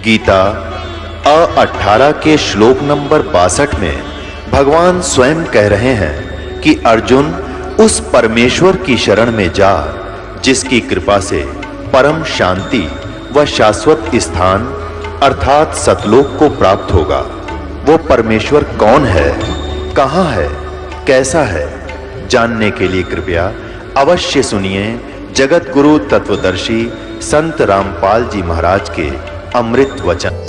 गीता 18 के श्लोक नंबर 62 में भगवान स्वयं कह रहे हैं कि अर्जुन उस परमेश्वर की शरण में जा जिसकी कृपा से परम शांति व शाश्वत स्थान अर्थात सतलोक को प्राप्त होगा। वो परमेश्वर कौन है, कहां है, कैसा है, जानने के लिए कृपया अवश्य सुनिए जगत गुरु तत्वदर्शी संत रामपाल जी महाराज के अमृत वचन।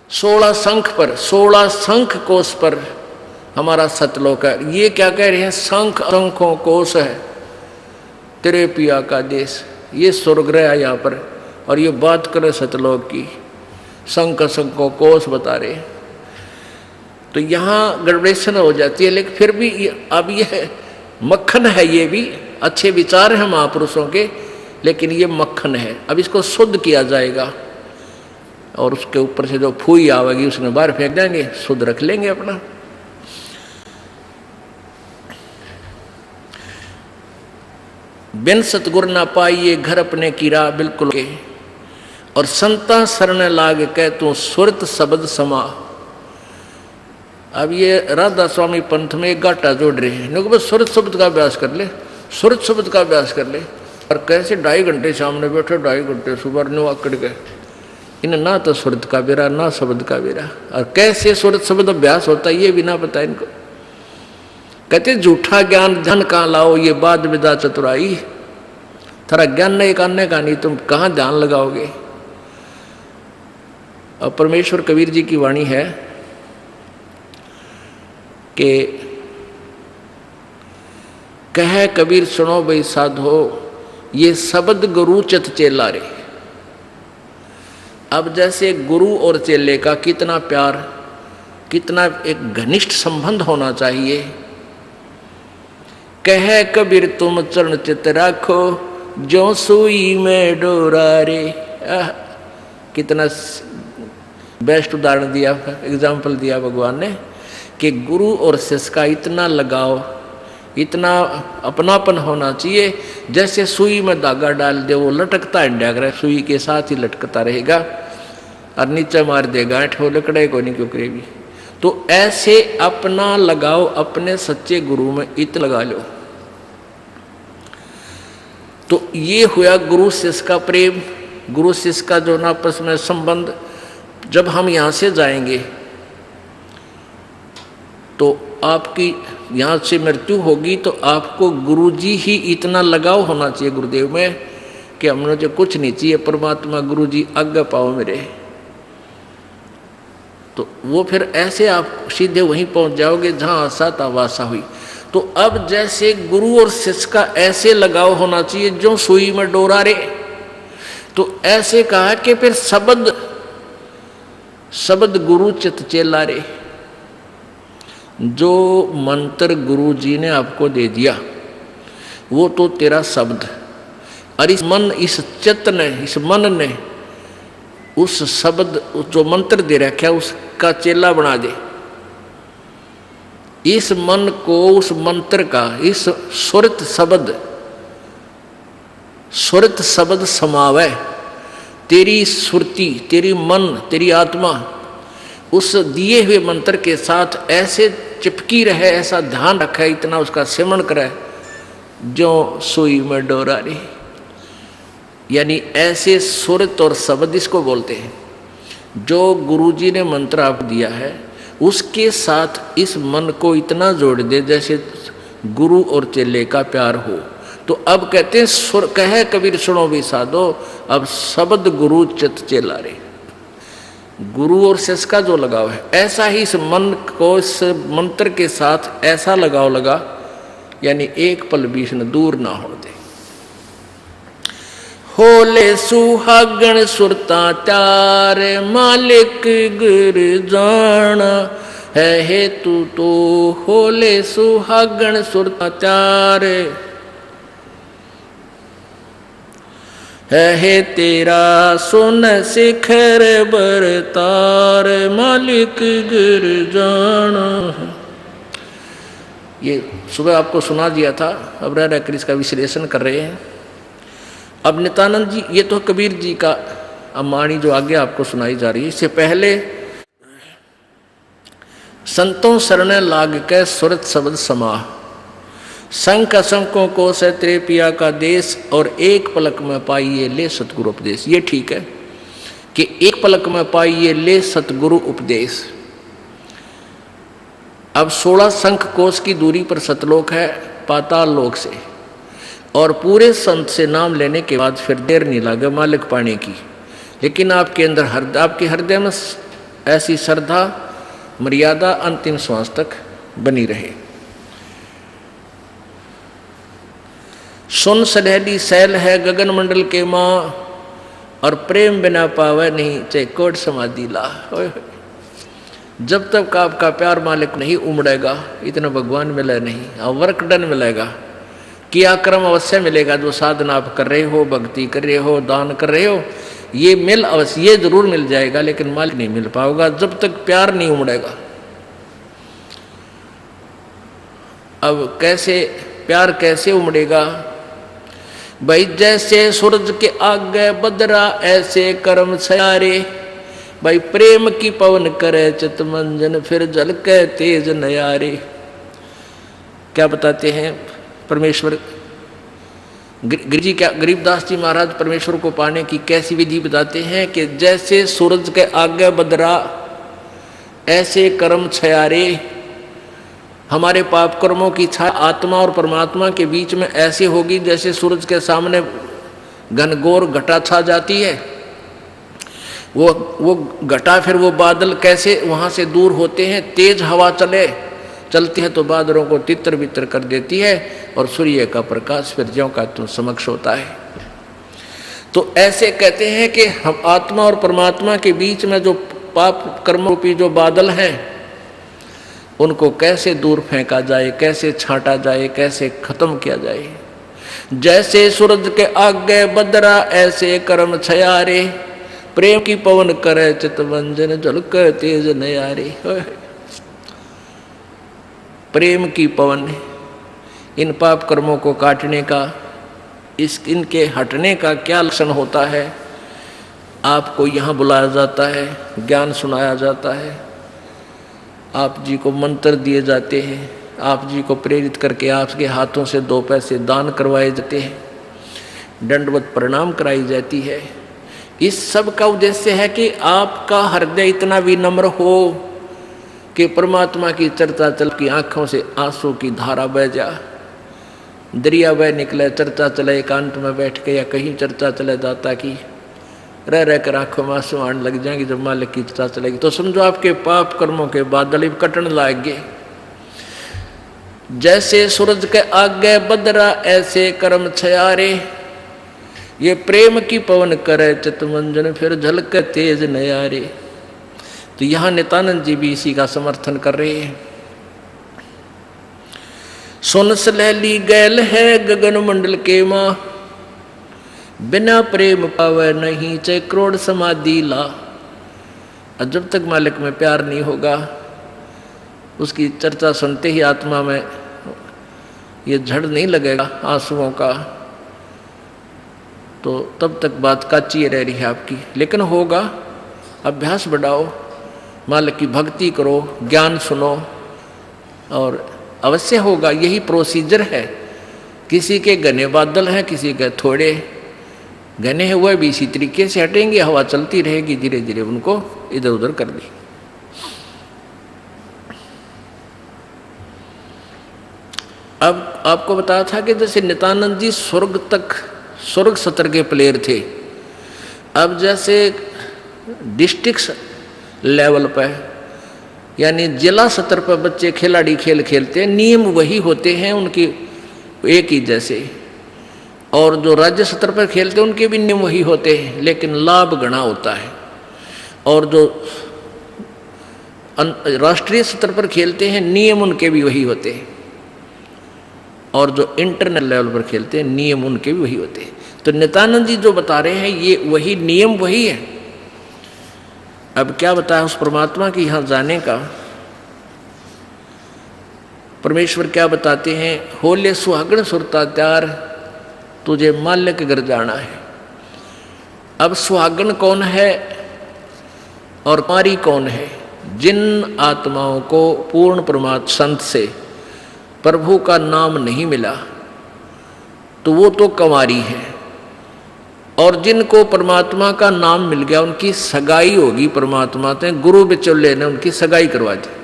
सोलह शंख कोश पर हमारा सतलोक है। ये क्या कह रहे हैं? शंखों कोश है तेरे पिया का देश। ये स्वर्गग्रह है यहाँ पर, और ये बात करे सतलोक की। शंखों कोश बता रहे हैं, तो यहाँ गड़बड़ेशन हो जाती है। लेकिन फिर भी अब ये मक्खन है, ये भी अच्छे विचार हैं महापुरुषों के, लेकिन ये मक्खन है। अब इसको शुद्ध किया जाएगा और उसके ऊपर से जो फूई आवेगी उसने बाहर फेंक देंगे, शुद्ध रख लेंगे अपना। बिन सतगुर ना पाइए घर अपने की राह बिल्कुल के, और संता शरण लाग कह तू सुरत शब्द समा। अब ये राधा स्वामी पंथ में एक गाटा जोड़ रहे हैं, सुरत शब्द का अभ्यास कर ले, सुरत शब्द का अभ्यास कर ले। और कैसे 2.5 घंटे सामने बैठे, 2.5 घंटे सुबह नुआकड़ के, इन ना तो सुरत का बेरा ना शब्द का बेरा। और कैसे सुरत शब्द अभ्यास होता है ये भी ना पता इनको। कहते झूठा ज्ञान ध्यान कहाँ लाओ, ये बाद विदा चतुराई। थारा ज्ञान नहीं करने का, नहीं तुम कहाँ ध्यान लगाओगे। और परमेश्वर कबीर जी की वाणी है कि कह कबीर सुनो भाई साधो, ये शब्द गुरु चित चेला रे। अब जैसे गुरु और चेले का कितना प्यार, कितना एक घनिष्ठ संबंध होना चाहिए। कह कबीर तुम चरण चित राखो, जो सुई में डोरा रे। कितना बेस्ट उदाहरण दिया, एग्जाम्पल दिया भगवान ने कि गुरु और शिष्य का इतना लगाव, इतना अपनापन होना चाहिए। जैसे सुई में धागा डाल दे, वो लटकता है, सुई के साथ ही लटकता रहेगा, और नीचे मार देगा ऐठ, वो लकड़े को नहीं क्यों करेगी। तो ऐसे अपना लगाओ अपने सच्चे गुरु में, इत लगा लो। तो ये हुआ गुरु शिष्य का प्रेम, गुरु शिष्य का जो ना आपस में संबंध। जब हम यहाँ से जाएंगे तो आपकी यहाँ से मृत्यु होगी, तो आपको गुरुजी ही इतना लगाव होना चाहिए गुरुदेव में कि हमने जो कुछ नहीं चाहिए, परमात्मा गुरुजी आज्ञा पाओ मेरे। तो वो फिर ऐसे आप सीधे वहीं पहुंच जाओगे जहाँ आशा था वासा हुई। तो अब जैसे गुरु और शिष्य का ऐसे लगाव होना चाहिए जो सुई में डोरा रे। तो ऐसे कहा कि फिर शब्द गुरु चित चेला रे। जो मंत्र गुरु जी ने आपको दे दिया वो तो तेरा शब्द, और इस चित्त ने, इस मन ने उस शब्द जो मंत्र दे रखा है उसका चेला बना दे। इस मन को उस मंत्र का, इस सुरत शब्द समावे। तेरी सुरती, तेरी मन, तेरी आत्मा उस दिए हुए मंत्र के साथ ऐसे चिपकी रहे, ऐसा ध्यान रखे, इतना उसका सिमरण करे जो सुई में डोरा रे। यानी ऐसे सुरत और शब्द इसको बोलते हैं। जो गुरुजी ने मंत्र आपको दिया है उसके साथ इस मन को इतना जोड़ दे जैसे गुरु और चेले का प्यार हो। तो अब कहते हैं सुर कहे कबीर सुनो भी साधो, अब शब्द गुरु चित चेला रे। गुरु और शिष्य का जो लगाव है, ऐसा ही इस मन को इस मंत्र के साथ ऐसा लगाव लगा, यानी एक पल भी न दूर ना हो दे। होले सुहागण सुरता त्यार, मालिक गुर जाना है हेतु तो। होले सुहागण सुरता त्यार है तेरा सुन शिखर बरतार, मालिक गिर जाना। ये सुबह आपको सुना दिया था, अब रह कर इसका विश्लेषण कर रहे हैं। अब नित्यानंद जी, ये तो कबीर जी का अमाणी जो आगे आपको सुनाई जा रही है। इससे पहले संतों शरण लाग के सुरत शब्द समाह, संख असंकों को से तेरे पिया का देश, और एक पलक में पाइए ले सतगुरु उपदेश। ये ठीक है कि एक पलक में पाइए ले सतगुरु उपदेश। अब 16 शंख कोश की दूरी पर सतलोक है पाताल लोक से, और पूरे संत से नाम लेने के बाद फिर देर नहीं लगे मालिक पाने की। लेकिन आपके अंदर आपके हृदय में ऐसी श्रद्धा मर्यादा अंतिम श्वास तक बनी रहे। सुन सलहली सैल है गगन मंडल के माँ, और प्रेम बिना पावे नहीं चाहे कोट समाधि ला। जब तक आपका प्यार मालिक नहीं उमड़ेगा, इतना भगवान मिले नहीं। और वर्क डन मिलेगा, किया कर्म अवश्य मिलेगा। जो साधना आप कर रहे हो, भक्ति कर रहे हो, दान कर रहे हो, ये मिल अवश्य, ये जरूर मिल जाएगा, लेकिन मालिक नहीं मिल पाएगा जब तक प्यार नहीं उमड़ेगा। अब कैसे प्यार कैसे उमड़ेगा भाई? जैसे सूरज के आगे बदरा ऐसे कर्म सयारे, भाई प्रेम की पवन करे चित मंजन, फिर जल के तेज नयारे। क्या बताते हैं परमेश्वर गिरिजी, क्या गरीबदास जी महाराज परमेश्वर को पाने की कैसी विधि बताते हैं कि जैसे सूरज के आगे बदरा ऐसे कर्म छयारे, हमारे पाप कर्मों की छाया आत्मा और परमात्मा के बीच में ऐसे होगी जैसे सूरज के सामने घनघोर घटा छा जाती है। वो घटा, फिर वो बादल कैसे वहां से दूर होते हैं। तेज हवा चलती है तो बादलों को तितर बितर कर देती है, और सूर्य का प्रकाश फिर ज्यों का तुम समक्ष होता है। तो ऐसे कहते हैं कि हम आत्मा और परमात्मा के बीच में जो पाप कर्म रूपी जो बादल हैं, उनको कैसे दूर फेंका जाए, कैसे छांटा जाए, कैसे खत्म किया जाए। जैसे सूरज के आगे बदरा ऐसे कर्म छयारे, प्रेम की पवन करे चितवंजन झलक तेज नयारे। प्रेम की पवन, इन पाप कर्मों को काटने का, इनके हटने का क्या लक्षण होता है? आपको यहाँ बुलाया जाता है, ज्ञान सुनाया जाता है, आप जी को मंत्र दिए जाते हैं, आप जी को प्रेरित करके आपके हाथों से 2 पैसे दान करवाए जाते हैं, दंडवत प्रणाम कराई जाती है। इस सब का उद्देश्य है कि आपका हृदय इतना विनम्र हो कि परमात्मा की चर्चा चल की आंखों से आंसू की धारा बह जा, दरिया बह निकले, चर्चा चले एकांत में बैठ के, या कहीं चर्चा चले दाता की, रह कर आंखों में आंसू आने लग जाएंगे। जब मालिक की चर्चा चलेगी तो समझो आपके पाप कर्मों के बादल कटन लाएंगे। जैसे सूरज के आगे बदरा ऐसे कर्म छयारे, ये प्रेम की पवन करे चितमंजन फिर झलक तेज नयारे। तो यहां नित्यानंद जी भी इसी का समर्थन कर रहे हैं। सुन सलहली गैल है गगन मंडल के माँ, बिना प्रेम पावे नहीं चाहे करोड़ समाधि ला। और जब तक मालिक में प्यार नहीं होगा, उसकी चर्चा सुनते ही आत्मा में ये झड़ नहीं लगेगा आंसुओं का, तो तब तक बात काची रह रही है आपकी। लेकिन होगा, अभ्यास बढ़ाओ, मालिक की भक्ति करो, ज्ञान सुनो, और अवश्य होगा। यही प्रोसीजर है। किसी के घने बादल हैं, किसी के थोड़े घने हुए भी इसी तरीके से हटेंगे, हवा चलती रहेगी, धीरे धीरे उनको इधर उधर कर दी। अब आपको बताया था कि जैसे नित्यानंद जी स्वर्ग स्तर के प्लेयर थे। अब जैसे डिस्ट्रिक्ट लेवल पर यानी जिला स्तर पर बच्चे खिलाड़ी खेल खेलते हैं, नियम वही होते हैं उनकी एक ही जैसे, और जो राज्य स्तर पर खेलते हैं उनके भी नियम वही होते हैं, लेकिन लाभ गणा होता है। और जो राष्ट्रीय स्तर पर खेलते हैं नियम उनके भी वही होते हैं, और जो इंटरनेशनल लेवल पर खेलते हैं नियम उनके भी वही होते हैं। तो नित्यानंद जी जो बता रहे हैं ये वही नियम वही है। अब क्या बताया उस परमात्मा की यहाँ जाने का, परमेश्वर क्या बताते हैं, होले सुहागण सुरता त्यार तुझे माल्य के घर जाना है। अब सुहागण कौन है और कुंवारी कौन है? जिन आत्माओं को पूर्ण परमात्मा संत से प्रभु का नाम नहीं मिला तो वो तो कुंवारी है, और जिनको परमात्मा का नाम मिल गया उनकी सगाई होगी परमात्मा से, गुरु बिचौले ने उनकी सगाई करवा दी।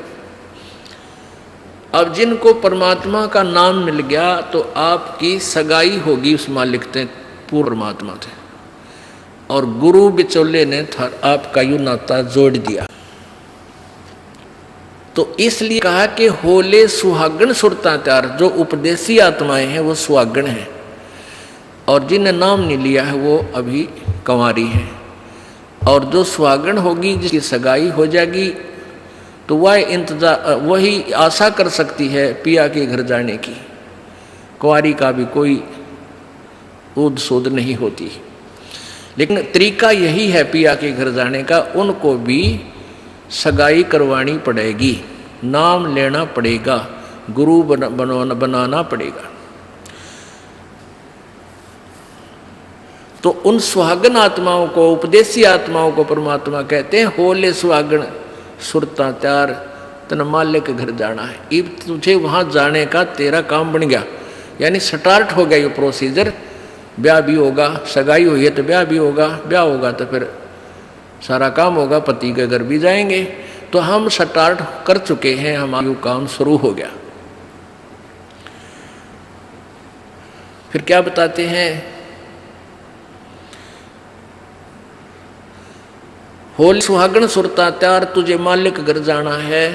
अब जिनको परमात्मा का नाम मिल गया तो आपकी सगाई होगी उस मालिक से, पूर्ण परमात्मा से, और गुरु बिचौले ने आपका यू नाता जोड़ दिया। तो इसलिए कहा कि होले सुहागण सुरता त्यार, जो उपदेशी आत्माएं हैं वो सुहागण हैं, और जिन्हें नाम नहीं लिया है वो अभी कुंवारी है। और जो सुहागण होगी जिसकी सगाई हो जाएगी तो वह वही आशा कर सकती है पिया के घर जाने की, कुंवारी का भी कोई ऊद सूद नहीं होती। लेकिन तरीका यही है पिया के घर जाने का, उनको भी सगाई करवानी पड़ेगी, नाम लेना पड़ेगा, गुरु बनाना पड़ेगा। तो उन सुहागन आत्माओं को, उपदेशी आत्माओं को परमात्मा कहते हैं होले सुहागण सुरता त्यार तन माल्य के घर जाना है। अब तुझे वहां जाने का तेरा काम बन गया, यानी स्टार्ट हो गया ये प्रोसीजर। ब्याह भी होगा, सगाई हुई है तो ब्याह भी होगा, ब्याह होगा तो फिर सारा काम होगा, पति के घर भी जाएंगे। तो हम स्टार्ट कर चुके हैं, हमारा काम शुरू हो गया। फिर क्या बताते हैं, होली सुहागण सुरता त्यार तुझे मालिक घर जाना है,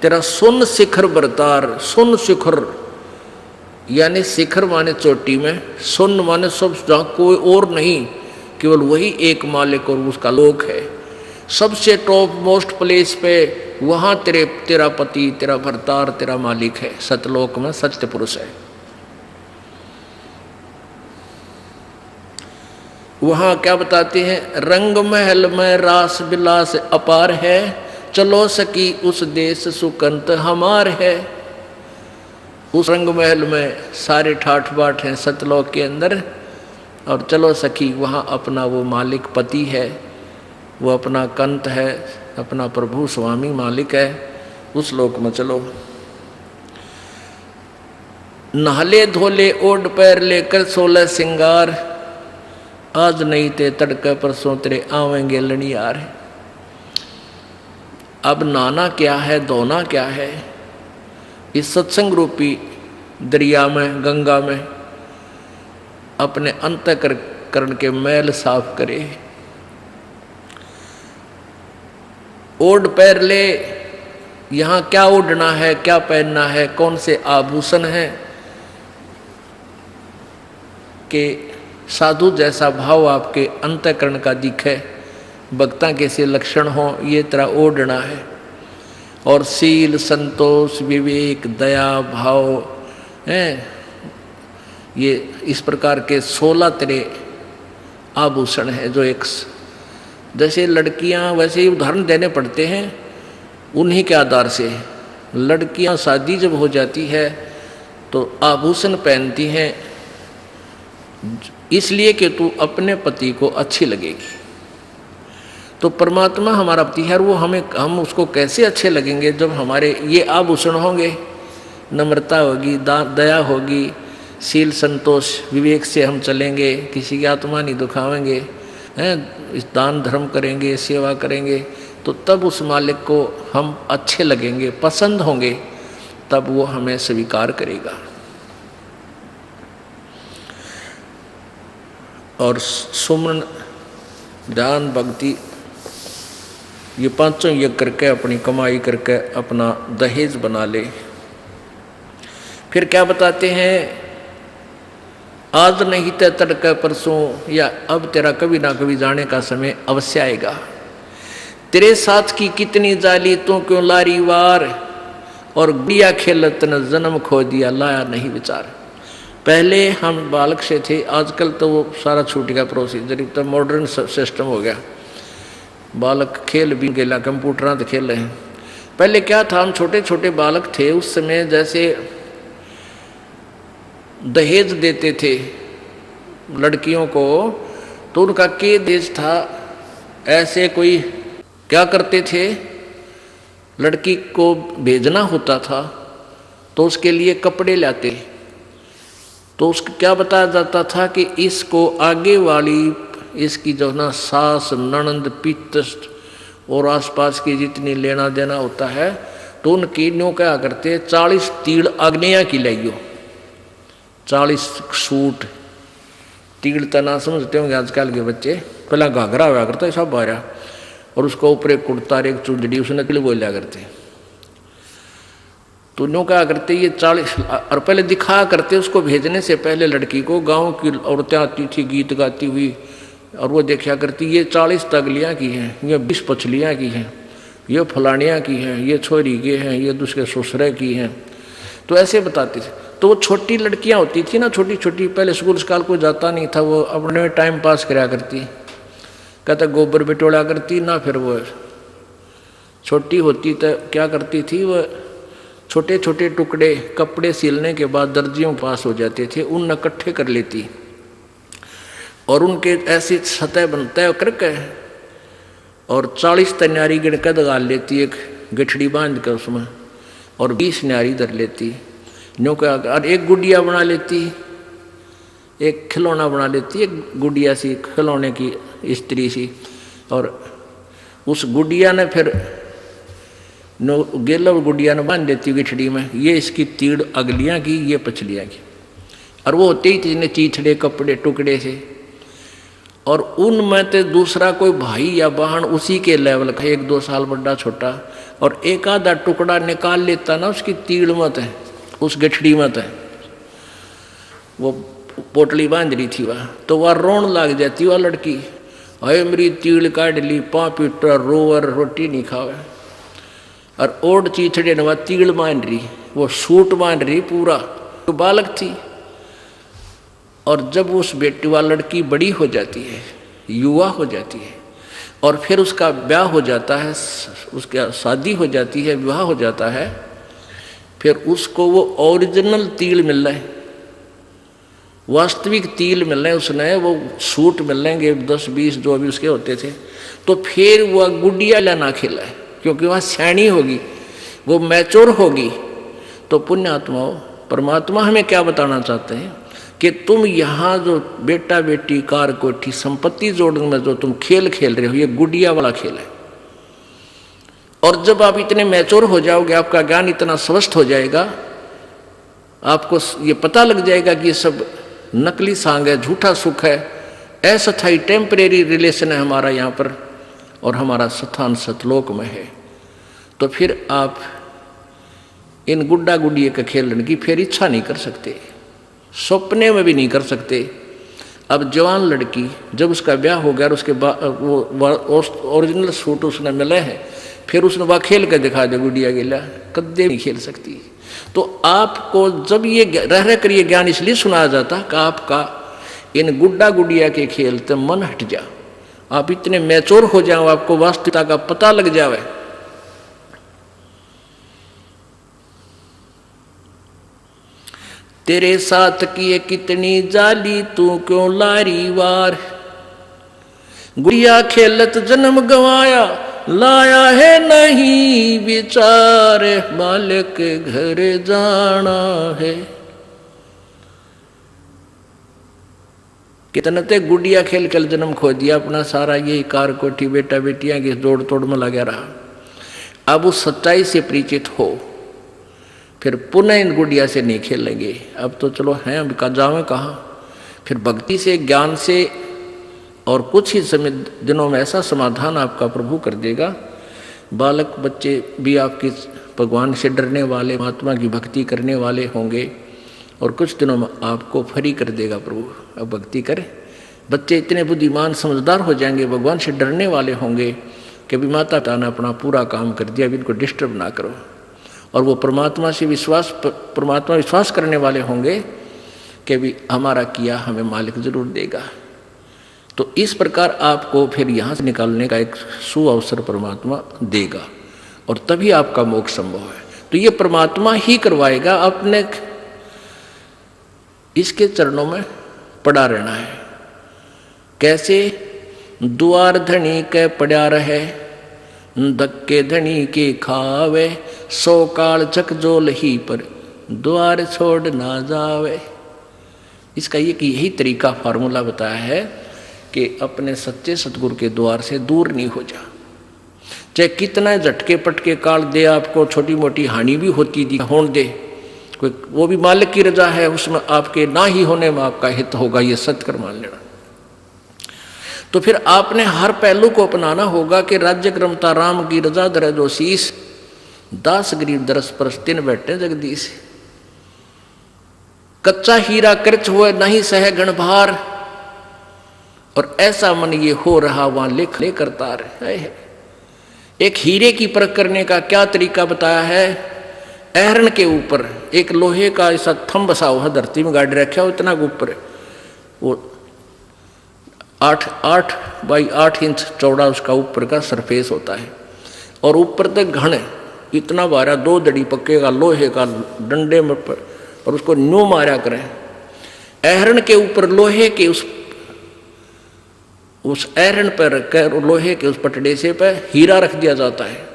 तेरा सुन शिखर बरतार। सुन शिखर यानी शिखर माने चोटी में, सुन माने सब जहाँ कोई और नहीं, केवल वही एक मालिक और उसका लोक है। सबसे टॉप मोस्ट प्लेस पे वहाँ तेरा पति, तेरा भरतार, तेरा मालिक है। सतलोक में सत्य पुरुष है। वहाँ क्या बताते हैं, रंग महल में रास बिलास अपार है, चलो सकी उस देश सुकंत हमार है। उस रंग महल में सारे ठाठ बाट हैं सतलोक के अंदर, और चलो सखी वहाँ अपना वो मालिक पति है, वो अपना कंत है, अपना प्रभु स्वामी मालिक है, उस लोक में चलो। नहले धोले ओढ़ पैर लेकर 16 सिंगार, आज नहीं ते तड़के परसों तेरे आवेंगे लड़ियार। अब नाना क्या है, धोना क्या है, इस सत्संग रूपी दरिया में, गंगा में अपने अंतःकरण के मैल साफ करे। ओढ़ पैर ले, यहाँ क्या ओढ़ना है, क्या पहनना है, कौन से आभूषण है कि साधु जैसा भाव आपके अंतःकरण का दिखे, भक्ता के से लक्षण हो, ये तरह ओढ़ना है। और सील, संतोष, विवेक, दया भाव हैं, ये इस प्रकार के 16 तरह आभूषण है। जो एक जैसे लड़कियां, वैसे ही उदाहरण देने पड़ते हैं उन्हीं के आधार से। लड़कियां शादी जब हो जाती है तो आभूषण पहनती हैं इसलिए कि तू अपने पति को अच्छी लगेगी। तो परमात्मा हमारा पति है, वो हम उसको कैसे अच्छे लगेंगे जब हमारे ये आभूषण होंगे। नम्रता होगी, दया होगी, शील, संतोष, विवेक से हम चलेंगे, किसी की आत्मा नहीं दुखावेंगे, हैं, इस दान धर्म करेंगे, सेवा करेंगे, तो तब उस मालिक को हम अच्छे लगेंगे, पसंद होंगे, तब वो हमें स्वीकार करेगा। और सुमन, ध्यान, भक्ति, ये पांचों यज्ञ करके अपनी कमाई करके अपना दहेज बना ले। फिर क्या बताते हैं, आज नहीं तो तड़का परसों, या अब तेरा कभी ना कभी जाने का समय अवश्य आएगा। तेरे साथ की कितनी जाली तू क्यों लारी वार, और गुड़िया खेलत न जन्म खो दिया लाया नहीं विचार। पहले हम बालक से थे, आजकल तो वो सारा छूट गया प्रोसीजर, तो मॉडर्न सिस्टम हो गया, बालक खेल भी गेला, कंप्यूटर तो खेल रहे हैं। पहले क्या था, हम छोटे छोटे बालक थे, उस समय जैसे दहेज देते थे लड़कियों को, तो उनका के देश था, ऐसे कोई क्या करते थे, लड़की को भेजना होता था तो उसके लिए कपड़े लाते, तो उसको क्या बताया जाता था कि इसको आगे वाली, इसकी जो ना सास, ननंद, पितृष्ट और आसपास की जितनी लेना देना होता है, तो उनकी न्यों क्या करते, 40 तीड़ अग्निया की लाइयो, 40 सूट, तीड़ तना समझते होंगे आजकल के बच्चे, पहला घाघरा हुआ करता है सब बारह, और उसको ऊपर एक कुर्ता, एक चुंदड़ी, उसने तिल बोलिया करते। तो न्यों क्या करते, ये 40, और पहले दिखाया करते उसको भेजने से पहले लड़की को, गांव की औरतें आती थी गीत गाती हुई, और वो देखा करती, ये 40 तगलियाँ की हैं, ये 20 पछलियाँ की हैं, ये फलानियाँ की हैं, ये छोरी के हैं, ये दूसरे ससुरे की हैं, तो ऐसे बताते थे। तो वो छोटी लड़कियाँ होती थी ना, छोटी छोटी, पहले स्कूल स्काल कोई जाता नहीं था, वो अपने टाइम पास कराया करती, कहता गोबर बिटोड़ा करती ना। फिर वो छोटी होती तो क्या करती थी, वो छोटे छोटे टुकड़े कपड़े सिलने के बाद दर्जियों के पास हो जाते थे, उन इकट्ठे कर लेती और उनके ऐसी सतह बनता करके, और 40 तन्यारी गिनकर दगाल लेती, एक गठड़ी बांध कर उसमें, और 20 न्यारी धर लेती, न्यों का, और एक गुड़िया बना लेती, एक खिलौना बना लेती, एक गुड़िया सी खिलौने की स्त्री सी, और उस गुड़िया ने फिर गेला गुड़िया ने बांध देती गिठड़ी में, ये इसकी तीड़ अगलियाँ की, ये पछलियाँ की, और वो होते ही तीन चीथड़े कपड़े टुकड़े से, और उनमें तो दूसरा कोई भाई या बहन उसी के लेवल का, 1-2 साल बड़ा छोटा, और एक आधा टुकड़ा निकाल लेता ना उसकी तीड़ मत है, उस गठड़ी मत है, वो पोटली बांध रही थी वह, तो वह रोन लग जाती वह लड़की, अरे मेरी तीड़ काट ली, 5 पीटर रोवर, रोटी नहीं खावे, और ओढ़ चीथड़े ने वह तीड़ बांध रही, वो सूट बांध रही पूरा, तो बालक थी। और जब उस बेटी वाली लड़की बड़ी हो जाती है, युवा हो जाती है, और फिर उसका ब्याह हो जाता है, उसका शादी हो जाती है, विवाह हो जाता है, फिर उसको वो ओरिजिनल तील मिल रहा है, वास्तविक तिल मिल रहे हैं, उसने वो सूट मिल लेंगे 10-20 जो भी उसके होते थे, तो फिर वह गुड़िया लेना खेला है, क्योंकि वह सैनी होगी, वो मैच्योर होगी। तो पुण्यात्माओं, परमात्मा हमें क्या बताना चाहते हैं कि तुम यहाँ जो बेटा बेटी कार कोठी संपत्ति जोड़ने में जो तुम खेल खेल रहे हो, ये गुड़िया वाला खेल है। और जब आप इतने मैच्योर हो जाओगे, आपका ज्ञान इतना स्वस्थ हो जाएगा, आपको ये पता लग जाएगा कि ये सब नकली सांग है, झूठा सुख है, अस्थायी टेम्परेरी रिलेशन है हमारा यहाँ पर, और हमारा स्थान सतलोक में है। तो फिर आप इन गुड्डा गुड़िया के खेलने की फिर इच्छा नहीं कर सकते, सपने में भी नहीं कर सकते। अब जवान लड़की जब उसका ब्याह हो गया और उसके बाद वो ओरिजिनल सूट उसने मिले हैं, फिर उसने वह खेल कर दिखा दे गुड़िया गिला, कदे नहीं खेल सकती। तो आपको जब ये रह कर ये ज्ञान इसलिए सुनाया जाता कि आपका इन गुड्डा गुड़िया के खेल से मन हट जा, आप इतने मैच्योर हो जाओ, आपको वास्तविकता का पता लग जावे। तेरे साथ किए कितनी जाली तू क्यों लारी वार, गुड़िया खेलत जन्म गवाया लाया है नहीं विचार, बालक घर जाना है। कितने ते गुड़िया खेल कर जन्म खो दिया अपना, सारा ये कार कोठी बेटा बेटियां की जोड़ तोड़ में लगा रहा। अब उस सच्चाई से परिचित हो, फिर पुनः इन गुड़िया से नहीं खेलेंगे। अब तो चलो हैं, अब का जावे कहाँ, फिर भक्ति से ज्ञान से और कुछ ही समय दिनों में ऐसा समाधान आपका प्रभु कर देगा। बालक बच्चे भी आपके भगवान से डरने वाले, महात्मा की भक्ति करने वाले होंगे और कुछ दिनों में आपको फ्री कर देगा प्रभु। अब भक्ति करें। बच्चे इतने बुद्धिमान समझदार हो जाएंगे, भगवान से डरने वाले होंगे कि अभी माता पिता ने अपना पूरा काम कर दिया, अभी इनको डिस्टर्ब ना करो। और वो परमात्मा विश्वास करने वाले होंगे कि भी हमारा किया हमें मालिक जरूर देगा। तो इस प्रकार आपको फिर यहाँ से निकालने का एक सुअवसर परमात्मा देगा और तभी आपका मोक्ष संभव है। तो ये परमात्मा ही करवाएगा, अपने इसके चरणों में पड़ा रहना है। कैसे? द्वार धनी के पड़ा रहे, धक्के धनी के खावे, 100 काल चकजोल ही पर द्वार छोड़ ना जावे। इसका यही तरीका फार्मूला बताया है कि अपने सच्चे सतगुरु के द्वार से दूर नहीं हो जा। चाहे कितना झटके पटके काल दे, आपको छोटी मोटी हानि भी होती दी होने दे, कोई वो भी मालिक की रजा है, उसमें आपके ना ही होने में आपका हित होगा, ये सत्य मान लेना। तो फिर आपने हर पहलू को अपनाना होगा कि राज्य क्रमता राम की रजा धरे जो शीस, दास गरीब दरस परस तिन बैठे जगदीश। कच्चा हीरा कृच हुए नहीं सह गण भार, और ऐसा मन ये हो रहा वहां लिख ले करता रहे। एक हीरे की परख करने का क्या तरीका बताया है? एहरन के ऊपर एक लोहे का ऐसा थंब बसा हुआ धरती में गाड़ रखा हो, इतना ऊपर वो 8 बाई 8 इंच चौड़ा उसका ऊपर का सरफेस होता है और ऊपर तक घन इतना बारा 2 दड़ी पक्के का लोहे का डंडे में पर, और उसको न्यू मारा करें। एहरन के ऊपर लोहे के उस एहरन पर रखकर लोहे के उस पटड़े से पे हीरा रख दिया जाता है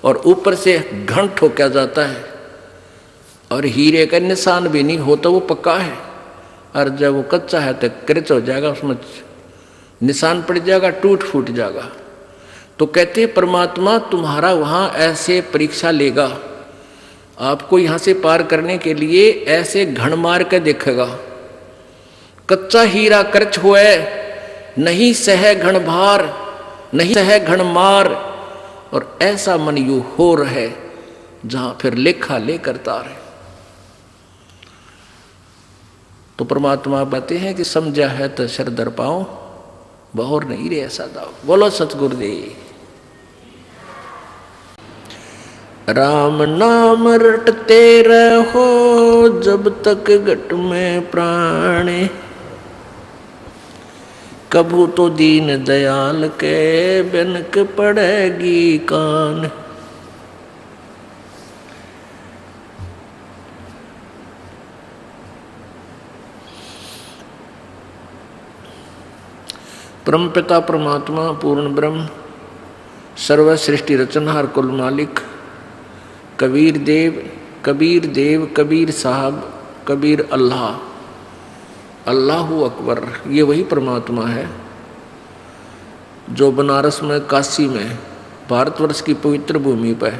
और ऊपर से घन ठोका जाता है और हीरे का निशान भी नहीं होता, वो पक्का है। और जब वो कच्चा है तो क्रच हो जाएगा, उसमें निशान पड़ जाएगा, टूट फूट जाएगा। तो कहते परमात्मा तुम्हारा वहाँ ऐसे परीक्षा लेगा, आपको यहाँ से पार करने के लिए ऐसे घण मार के देखेगा। कच्चा हीरा क्रच हुए नहीं सह घण भार, नहीं सह घण मार, और ऐसा मन यू हो रहे जहां फिर लेखा ले करता रहे। तो परमात्मा बताते हैं कि समझा है तो शर दर पाओ, बहुर नहीं रे ऐसा दाओ। बोलो सतगुरुदेव। राम नाम रटते रहो जब तक घट में प्राणे, कभू तो दीन दयाल के बिनक पड़ेगी कान। परम पिता परमात्मा पूर्ण ब्रह्म सर्व सृष्टि रचनहार कुल मालिक कबीर देव कबीर साहब कबीर अल्लाह अल्लाहु अकबर, ये वही परमात्मा है जो बनारस में, काशी में, भारतवर्ष की पवित्र भूमि पर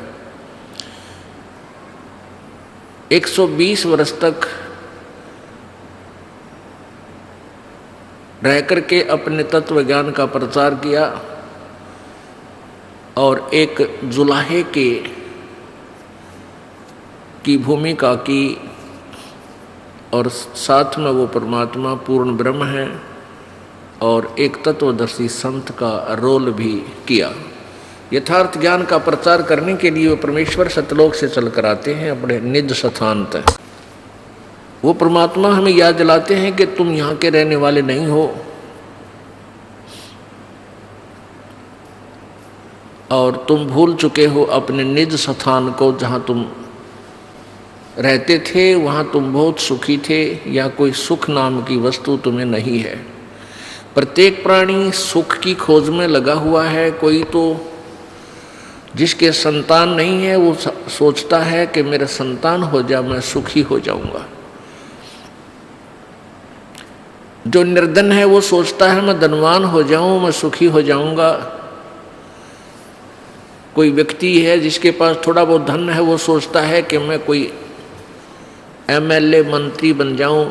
120 वर्ष तक रह करके अपने तत्व ज्ञान का प्रचार किया और एक जुलाहे की भूमिका की, और साथ में वो परमात्मा पूर्ण ब्रह्म है और एक तत्वदर्शी संत का रोल भी किया। यथार्थ ज्ञान का प्रचार करने के लिए वो परमेश्वर सतलोक से चल कर आते हैं अपने निज स्थान तक। वो परमात्मा हमें याद दिलाते हैं कि तुम यहाँ के रहने वाले नहीं हो और तुम भूल चुके हो अपने निज स्थान को, जहाँ तुम रहते थे वहाँ तुम बहुत सुखी थे, या कोई सुख नाम की वस्तु तुम्हें नहीं है। प्रत्येक प्राणी सुख की खोज में लगा हुआ है। कोई तो जिसके संतान नहीं है वो सोचता है कि मेरा संतान हो जाए मैं सुखी हो जाऊंगा। जो निर्धन है वो सोचता है मैं धनवान हो जाऊं मैं सुखी हो जाऊंगा। कोई व्यक्ति है जिसके पास थोड़ा बहुत धन है वो सोचता है कि मैं कोई एमएलए मंत्री बन जाऊं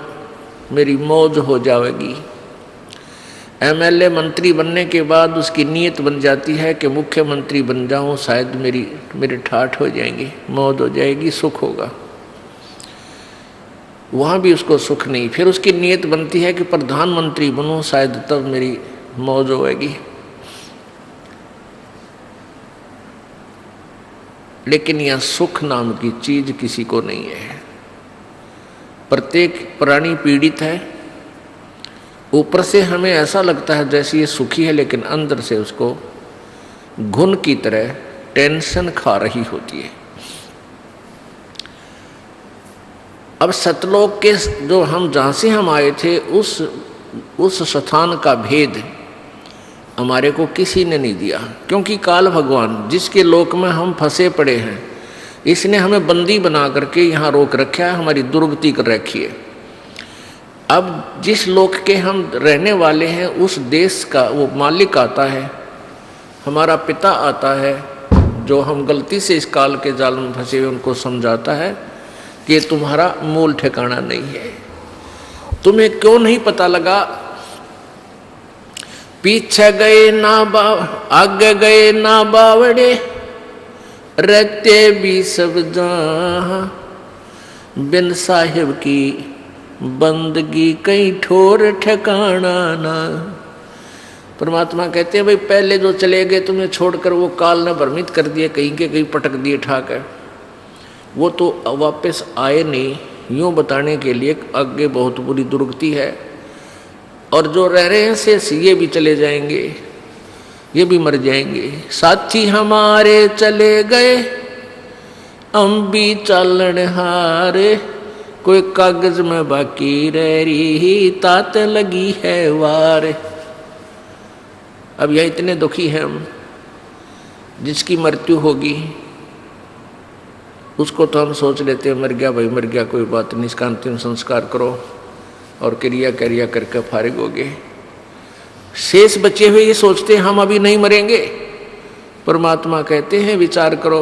मेरी मौज हो जाएगी। एमएलए मंत्री बनने के बाद उसकी नीयत बन जाती है कि मुख्यमंत्री बन जाऊं, शायद मेरी ठाठ हो जाएंगी, मौज हो जाएगी, सुख होगा। वहाँ भी उसको सुख नहीं। फिर उसकी नीयत बनती है कि प्रधानमंत्री बनूं, शायद तब मेरी मौज होएगी। लेकिन यह सुख नाम की चीज किसी को नहीं है। प्रत्येक प्राणी पीड़ित है। ऊपर से हमें ऐसा लगता है जैसे ये सुखी है, लेकिन अंदर से उसको घुन की तरह टेंशन खा रही होती है। अब सतलोक के जो हम जहाँ से हम आए थे उस स्थान का भेद हमारे को किसी ने नहीं दिया, क्योंकि काल भगवान जिसके लोक में हम फंसे पड़े हैं, इसने हमें बंदी बना करके यहाँ रोक रखा है, हमारी दुर्गति कर रखी है। अब जिस लोक के हम रहने वाले हैं उस देश का वो मालिक आता है, हमारा पिता आता है, जो हम गलती से इस काल के जाल में फंसे हुए उनको समझाता है कि तुम्हारा मूल ठिकाना नहीं है। तुम्हें क्यों नहीं पता लगा? पीछे गए ना आगे गए ना बावड़े, रहते भी सब जहां, बिन साहिब की बंदगी कहीं ठोर ठिकाना ना। परमात्मा कहते हैं भाई पहले जो चले गए तुम्हें छोड़कर, वो काल ने भ्रमित कर दिए, कहीं के कहीं पटक दिए ठाकर, वो तो वापस आए नहीं। यूं बताने के लिए आगे बहुत बुरी दुर्गति है, और जो रह रहे हैं शेष ये भी चले जाएंगे, ये भी मर जाएंगे। साथी हमारे चले गए, हम भी चालन हारे, कोई कागज में बाकी रह रही, तात लगी है वार। अब यह इतने दुखी हैं हम, जिसकी मृत्यु होगी उसको तो हम सोच लेते हैं मर गया भाई, मर गया, कोई बात नहीं, इसका अंतिम संस्कार करो और क्रिया करके फारिग हो गए। शेष बचे हुए ये सोचते हैं हम अभी नहीं मरेंगे। परमात्मा कहते हैं विचार करो,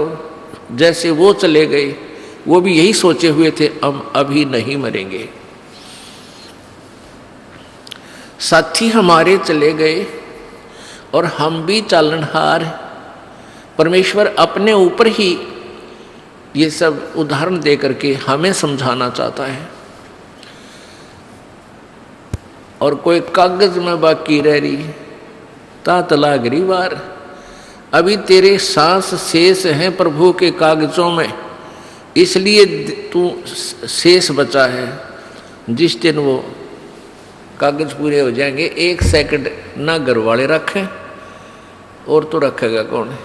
जैसे वो चले गए वो भी यही सोचे हुए थे, हम अभी नहीं मरेंगे। साथी हमारे चले गए और हम भी चालनहार। परमेश्वर अपने ऊपर ही ये सब उदाहरण दे करके हमें समझाना चाहता है। और कोई कागज में बाकी रह रही, तात लाग रही वार। अभी तेरे सांस शेष हैं प्रभु के कागजों में, इसलिए तू शेष बचा है। जिस दिन वो कागज पूरे हो जाएंगे, 1 सेकंड ना घर वाले रखें और तो रखेगा कौन?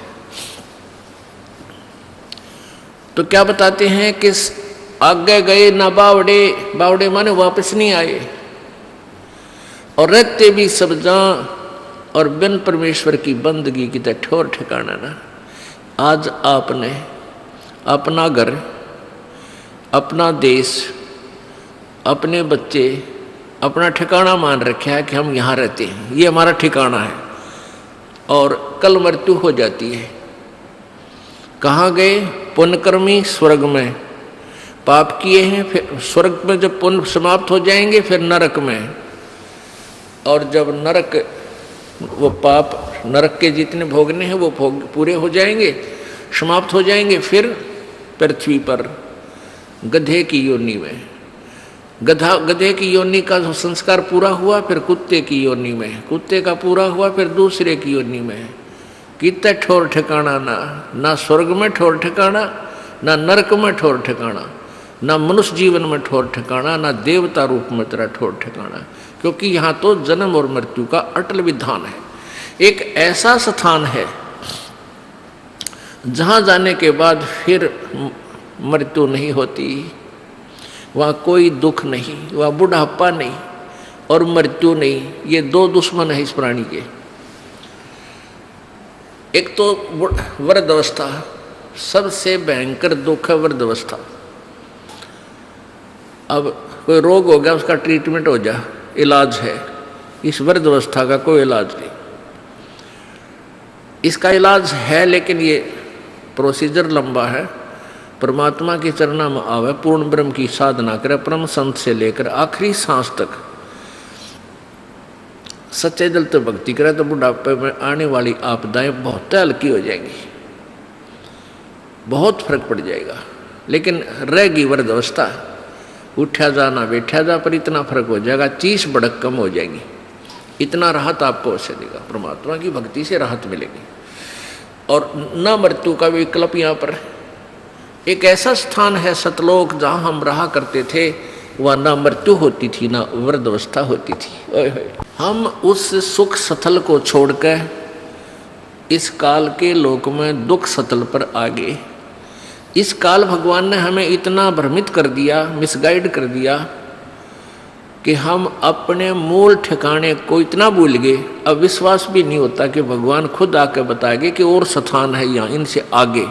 तो क्या बताते हैं कि आगे गए ना बावड़े, बावड़े माने वापस नहीं आए, और रहते भी सब जहां, और बिन परमेश्वर की बंदगी की तरह ठोर ठिकाना ना। आज आपने अपना घर, अपना देश, अपने बच्चे अपना ठिकाना मान रखा है कि हम यहाँ रहते हैं, ये हमारा ठिकाना है, और कल मृत्यु हो जाती है। कहाँ गए? पुण्यकर्मी स्वर्ग में, पाप किए हैं फिर स्वर्ग में जब पुण्य समाप्त हो जाएंगे फिर नरक में, और जब नरक वो पाप नरक के जितने भोगने हैं वो भोग पूरे हो जाएंगे, समाप्त हो जाएंगे, फिर पृथ्वी पर गधे की योनि में, गधे की योनि का संस्कार पूरा हुआ, फिर कुत्ते की योनि में, कुत्ते का पूरा हुआ, फिर दूसरे की योनि में। कितना ठोर ठिकाना ना स्वर्ग में ठोर ठिकाना, ना नरक में ठोर ठिकाना, ना मनुष्य जीवन में ठोर ठिकाना, ना देवता रूप में तेरा ठोर ठिकाना, क्योंकि यहाँ तो जन्म और मृत्यु का अटल विधान है। एक ऐसा स्थान है जहाँ जाने के बाद फिर मृत्यु नहीं होती, वहाँ कोई दुख नहीं, वहाँ बुढ़ापा नहीं और मृत्यु नहीं। ये 2 दुश्मन है इस प्राणी के। एक तो वृद्धावस्था, सबसे भयंकर दुख है वृद्धावस्था। अब कोई रोग हो गया, उसका ट्रीटमेंट हो जा, इलाज है। इस वृद्धावस्था का कोई इलाज नहीं। इसका इलाज है लेकिन ये प्रोसीजर लंबा है। परमात्मा के चरणों में आवे, पूर्ण ब्रह्म की साधना करे, परम संत से लेकर आखिरी सांस तक सच्चे दिल तो भक्ति करे तो बुढ़ापे में आने वाली आपदाएं बहुत हल्की हो जाएंगी, बहुत फर्क पड़ जाएगा। लेकिन रहेगी वृद्ध अवस्था, उठा जा ना बैठा जा, पर इतना फर्क हो जाएगा, चीस भड़क कम हो जाएगी, इतना राहत आपको अवश्य देगा। परमात्मा की भक्ति से राहत मिलेगी। और न मृत्यु का विकल्प यहाँ पर एक ऐसा स्थान है सतलोक, जहाँ हम रहा करते थे, वह ना मृत्यु होती थी ना वृद्धावस्था होती थी। ओए होए, हम उस सुख सतल को छोड़कर इस काल के लोक में दुख सतल पर आ गए। इस काल भगवान ने हमें इतना भ्रमित कर दिया, मिसगाइड कर दिया कि हम अपने मूल ठिकाने को इतना भूल गए, अब विश्वास भी नहीं होता कि भगवान खुद आकर बताएंगे कि और स्थान है यहाँ, इनसे आगे,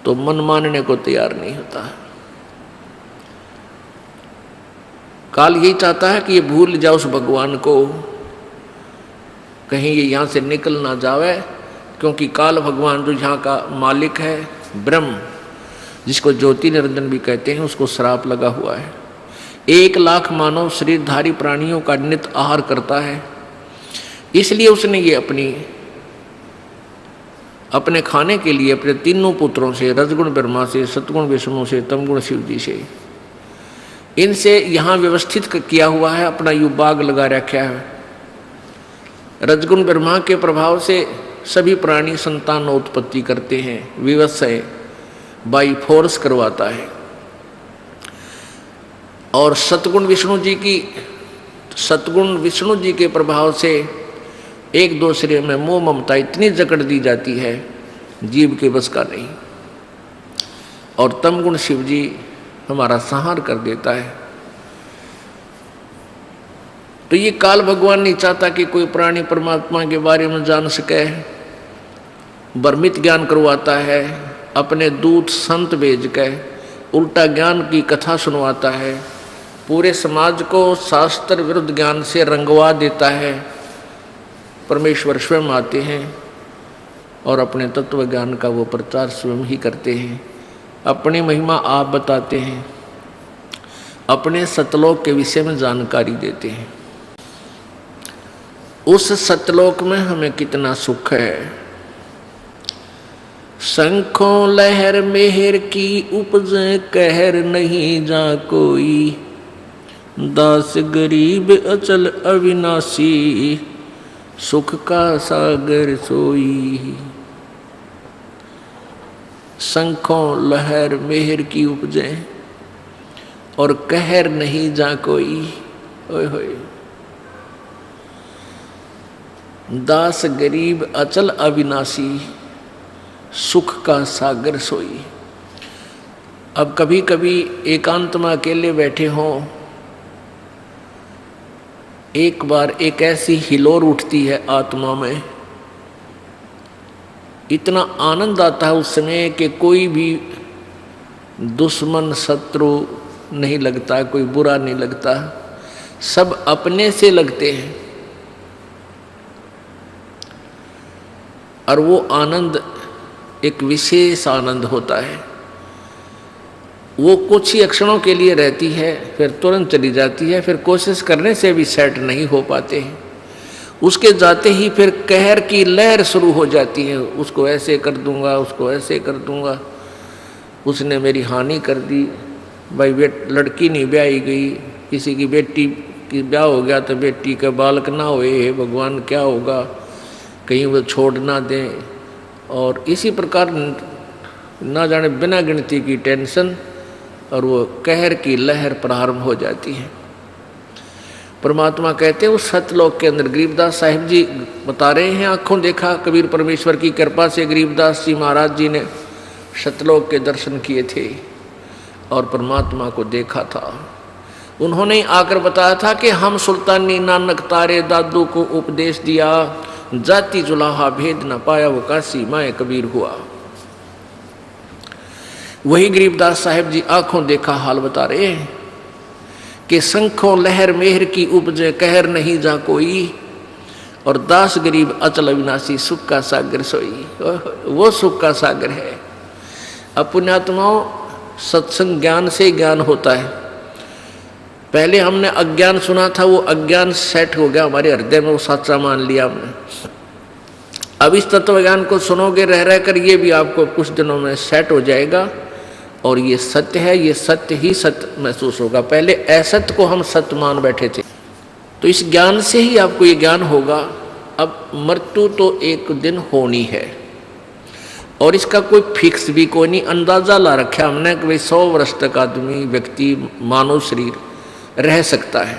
तो मन मानने को तैयार नहीं होता। काल यही चाहता है कि ये भूल जाओ उस भगवान को, कहीं ये यहाँ से निकल ना जावे, क्योंकि काल भगवान जो यहाँ का मालिक है, ब्रह्म, जिसको ज्योति निरंजन भी कहते हैं, उसको श्राप लगा हुआ है। 1 लाख मानव शरीरधारी प्राणियों का नित आहार करता है, इसलिए उसने ये अपने खाने के लिए अपने तीनों पुत्रों से, रजगुण ब्रह्मा से, सतगुण विष्णु से, तमगुण शिव जी से, इनसे यहाँ व्यवस्थित किया हुआ है, अपना यू बाग लगा रखा है। रजगुण ब्रह्मा के प्रभाव से सभी प्राणी संतानोत्पत्ति करते हैं, विवत्सय बाई फोर्स करवाता है। और सतगुण विष्णु जी के प्रभाव से एक दूसरे में मोह ममता इतनी जकड़ दी जाती है, जीव के बस का नहीं। और तमगुण शिव जी हमारा संहार कर देता है। तो ये काल भगवान नहीं चाहता कि कोई प्राणी परमात्मा के बारे में जान सके, भ्रमित ज्ञान करवाता है, अपने दूत संत भेज के उल्टा ज्ञान की कथा सुनवाता है, पूरे समाज को शास्त्र विरुद्ध ज्ञान से रंगवा देता है। परमेश्वर स्वयं आते हैं और अपने तत्व ज्ञान का वो प्रचार स्वयं ही करते हैं, अपनी महिमा आप बताते हैं, अपने सतलोक के विषय में जानकारी देते हैं। उस सतलोक में हमें कितना सुख है। शंखों लहर मेहर की उपज कहर नहीं जा कोई, दास गरीब अचल अविनाशी सुख का सागर सोई। शंखों लहर मेहर की उपजे और कहर नहीं जा कोई। ओए होए, दास गरीब अचल अविनाशी सुख का सागर सोई। अब कभी कभी एकांत में अकेले बैठे हों, एक बार एक ऐसी हिलोर उठती है आत्मा में, इतना आनंद आता है उस समय कि कोई भी दुश्मन शत्रु नहीं लगता, कोई बुरा नहीं लगता, सब अपने से लगते हैं। और वो आनंद एक विशेष आनंद होता है। वो कुछ ही क्षणों के लिए रहती है, फिर तुरंत चली जाती है, फिर कोशिश करने से भी सेट नहीं हो पाते हैं। उसके जाते ही फिर कहर की लहर शुरू हो जाती है, उसको ऐसे कर दूंगा, उसको ऐसे कर दूंगा, उसने मेरी हानि कर दी। भाई लड़की नहीं ब्याही गई, किसी की बेटी की ब्याह हो गया तो बेटी का बालक ना होए, भगवान क्या होगा, कहीं वो छोड़ ना दें। और इसी प्रकार ना जाने बिना गिनती की टेंशन, और वो कहर की लहर प्रारंभ हो जाती है। परमात्मा कहते हैं उस सतलोक के अंदर, गरीबदास साहिब जी बता रहे हैं, आंखों देखा कबीर परमेश्वर की कृपा से गरीबदास जी महाराज जी ने सतलोक के दर्शन किए थे और परमात्मा को देखा था। उन्होंने आकर बताया था कि हम सुल्तानी नानक तारे दादू को उपदेश दिया, जाति जुलाहा भेद न पाया वो काशी माए कबीर हुआ। वही गरीबदास साहिब जी आंखों देखा हाल बता रहे हैं कि शंखों लहर मेहर की उपजे कहर नहीं जा कोई, और दास गरीब अचल अविनाशी सुख का सागर सोई। वो सुख का सागर है। अब पुण्यात्माओं, सत्संग ज्ञान से ज्ञान होता है। पहले हमने अज्ञान सुना था, वो अज्ञान सेट हो गया हमारे हृदय में, वो सच्चा मान लिया हमने। अब इस तत्व ज्ञान को सुनोगे रह रह कर, ये भी आपको कुछ दिनों में सेट हो जाएगा और ये सत्य है, ये सत्य ही सत्य महसूस होगा। पहले असत्य को हम सत्य मान बैठे थे, तो इस ज्ञान से ही आपको ये ज्ञान होगा। अब मृत्यु तो एक दिन होनी है और इसका कोई फिक्स भी कोई नहीं, अंदाजा ला रखा हमने कि भाई 100 वर्ष तक आदमी व्यक्ति मानव शरीर रह सकता है,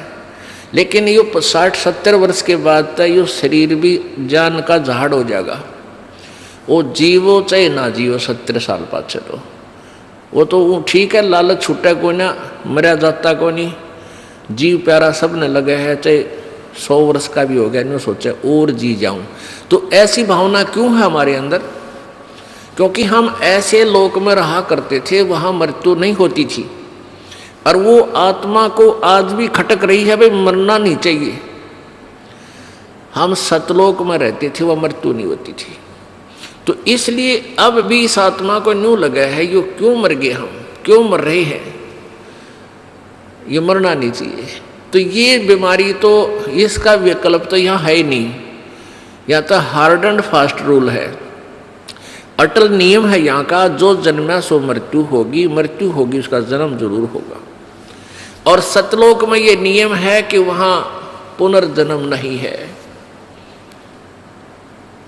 लेकिन ये 60-70 वर्ष के बाद तक ये शरीर भी जान का झाड़ हो जाएगा। वो जीवो चाहे ना जीवो 70 साल पाछे, तो वो तो ठीक है, लालच छूटा को ना, मरा जाता को नहीं, जीव प्यारा सब ने लगे है, चाहे 100 वर्ष का भी हो गया, नहीं सोचा और जी जाऊं। तो ऐसी भावना क्यों है हमारे अंदर? क्योंकि हम ऐसे लोक में रहा करते थे, वहां मृत्यु नहीं होती थी और वो आत्मा को आज भी खटक रही है, भाई मरना नहीं चाहिए। हम सतलोक में रहते थे, वह मृत्यु नहीं होती थी। तो इसलिए अब भी इस आत्मा को न्यू लगा है, यो क्यों मर गए, हम क्यों मर रहे हैं, ये मरना नहीं चाहिए। तो ये बीमारी तो, इसका विकल्प तो यहाँ है ही नहीं, या तो हार्ड एंड फास्ट रूल है, अटल नियम है यहाँ का, जो जन्मा सो मृत्यु होगी, मृत्यु होगी उसका जन्म जरूर होगा। और सतलोक में ये नियम है कि वहाँ पुनर्जन्म नहीं है,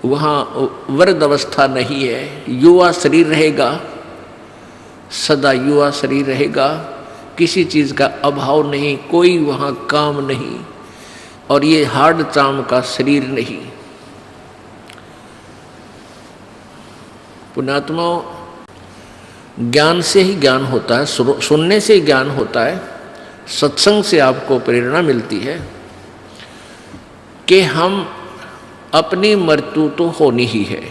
वहाँ वृद्ध अवस्था नहीं है, युवा शरीर रहेगा, सदा युवा शरीर रहेगा, किसी चीज़ का अभाव नहीं, कोई वहाँ काम नहीं, और ये हार्ड चाम का शरीर नहीं। पुण्यात्माओं, ज्ञान से ही ज्ञान होता है, सुनने से ही ज्ञान होता है, सत्संग से आपको प्रेरणा मिलती है कि हम अपनी मृत्यु तो होनी ही है,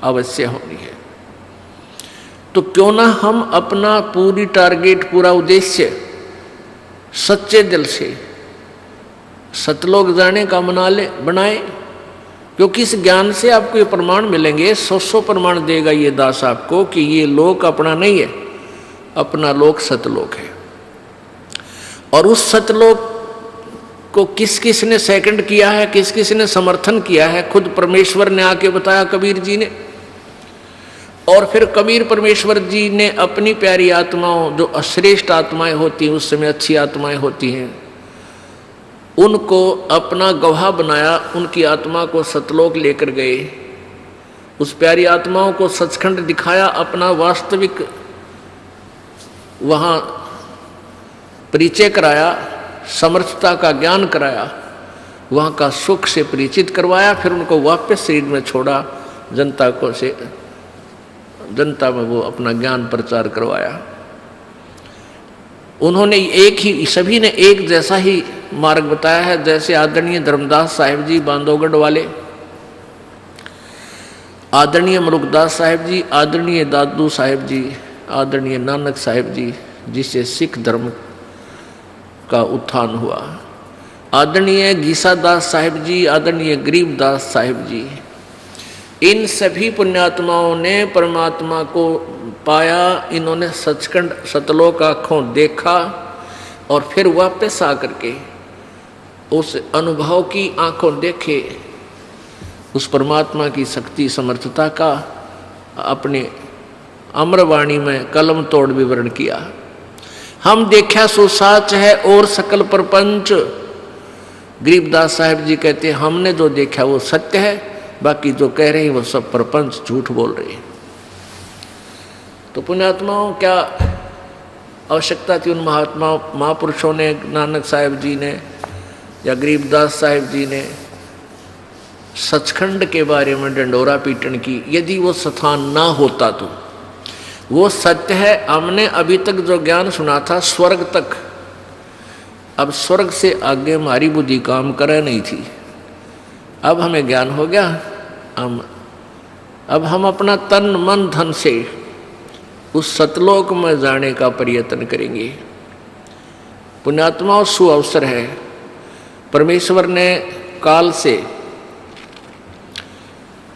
अवश्य होनी है। तो क्यों ना हम अपना पूरी टारगेट, पूरा उद्देश्य सच्चे दिल से सतलोक जाने का बनाए, क्योंकि इस ज्ञान से आपको ये प्रमाण मिलेंगे, 100 प्रमाण देगा ये दास आपको कि ये लोक अपना नहीं है, अपना लोक सतलोक है। और उस सतलोक को किस किस ने सेकंड किया है, किस किस ने समर्थन किया है, खुद परमेश्वर ने आके बताया कबीर जी ने। और फिर कबीर परमेश्वर जी ने अपनी प्यारी आत्माओं, जो अश्रेष्ठ आत्माएं होती हैं, उस समय अच्छी आत्माएं होती हैं, उनको अपना गवाह बनाया, उनकी आत्मा को सतलोक लेकर गए, उस प्यारी आत्माओं को सचखंड दिखाया, अपना वास्तविक वहाँ परिचय कराया, समर्थता का ज्ञान कराया, वहाँ का सुख से परिचित करवाया, फिर उनको वापस शरीर में छोड़ा, जनता में वो अपना ज्ञान प्रचार करवाया। उन्होंने सभी ने एक जैसा ही मार्ग बताया है, जैसे आदरणीय धर्मदास साहिब जी बांधवगढ़ वाले, आदरणीय मलुकदास साहिब जी, आदरणीय दादू साहिब जी, आदरणीय नानक साहिब जी, जिससे सिख धर्म का उत्थान हुआ, आदरणीय गीसादास साहिब जी, आदरणीय गरीबदास साहिब जी, इन सभी पुण्यात्माओं ने परमात्मा को पाया। इन्होंने सचखंड सतलोक आँखों देखा और फिर वापस आकर के उस अनुभव की आँखों देखे, उस परमात्मा की शक्ति समर्थता का अपने अमरवाणी में कलम तोड़ विवरण किया। हम देखा सो साच है और सकल प्रपंच, गरीबदास साहिब जी कहते हैं हमने जो देखा वो सत्य है, बाकी जो कह रहे हैं वो सब प्रपंच झूठ बोल रहे हैं। तो पुण्यात्माओं, क्या आवश्यकता थी उन महापुरुषों ने, नानक साहिब जी ने या गरीबदास साहिब जी ने सचखंड के बारे में डंडोरा पीटन की? यदि वो स्थान ना होता तो वो सत्य है। हमने अभी तक जो ज्ञान सुना था स्वर्ग तक, अब स्वर्ग से आगे हमारी बुद्धि काम करे नहीं थी। अब हमें ज्ञान हो गया, अब हम अपना तन मन धन से उस सतलोक में जाने का प्रयत्न करेंगे। पुण्यात्माओं, सुअवसर है। परमेश्वर ने काल से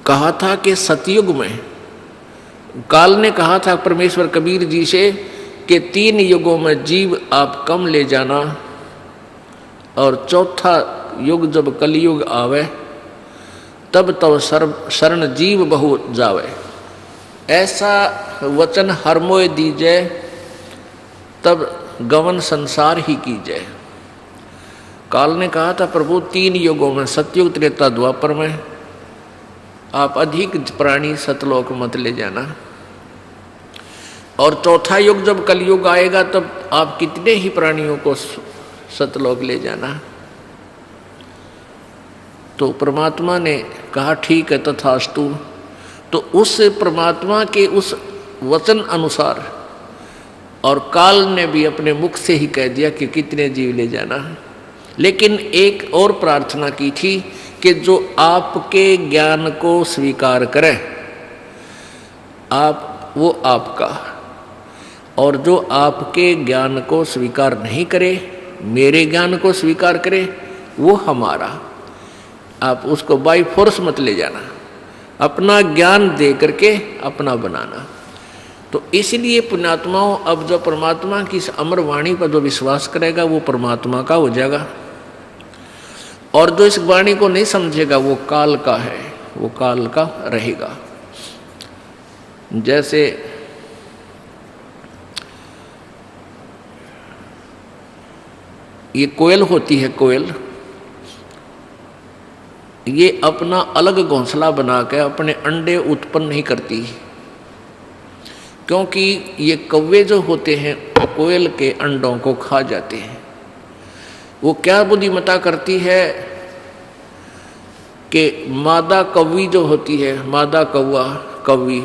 कहा था कि सतयुग में, काल ने कहा था परमेश्वर कबीर जी से कि 3 युगों में जीव आप कम ले जाना, और चौथा युग जब कलयुग आवे तब तब शरण जीव बहु जावे। ऐसा वचन हर मोय दीजै तब गवन संसार ही कीजै। काल ने कहा था प्रभु 3 युगों में, सतयुग त्रेता द्वापर में आप अधिक प्राणी सतलोक मत ले जाना, और चौथा युग जब कलयुग आएगा तब आप कितने ही प्राणियों को सतलोक ले जाना। तो परमात्मा ने कहा ठीक है तथास्तु। तो उस परमात्मा के उस वचन अनुसार, और काल ने भी अपने मुख से ही कह दिया कि कितने जीव ले जाना। लेकिन एक और प्रार्थना की थी कि जो आपके ज्ञान को स्वीकार करे आप, वो आपका, और जो आपके ज्ञान को स्वीकार नहीं करे, मेरे ज्ञान को स्वीकार करे, वो हमारा। आप उसको बाय फोर्स मत ले जाना, अपना ज्ञान दे करके अपना बनाना। तो इसलिए पुण्यात्माओं, अब जो परमात्मा की इस अमर वाणी पर जो विश्वास करेगा वो परमात्मा का हो जाएगा, और जो इस वाणी को नहीं समझेगा वो काल का है, वो काल का रहेगा। जैसे ये कोयल होती है, कोयल ये अपना अलग घोंसला बना के अपने अंडे उत्पन्न नहीं करती, क्योंकि ये कौवे जो होते हैं कोयल के अंडों को खा जाते हैं। वो क्या बुद्धिमत्ता करती है कि मादा कौवी जो होती है, मादा कौवा कौवी,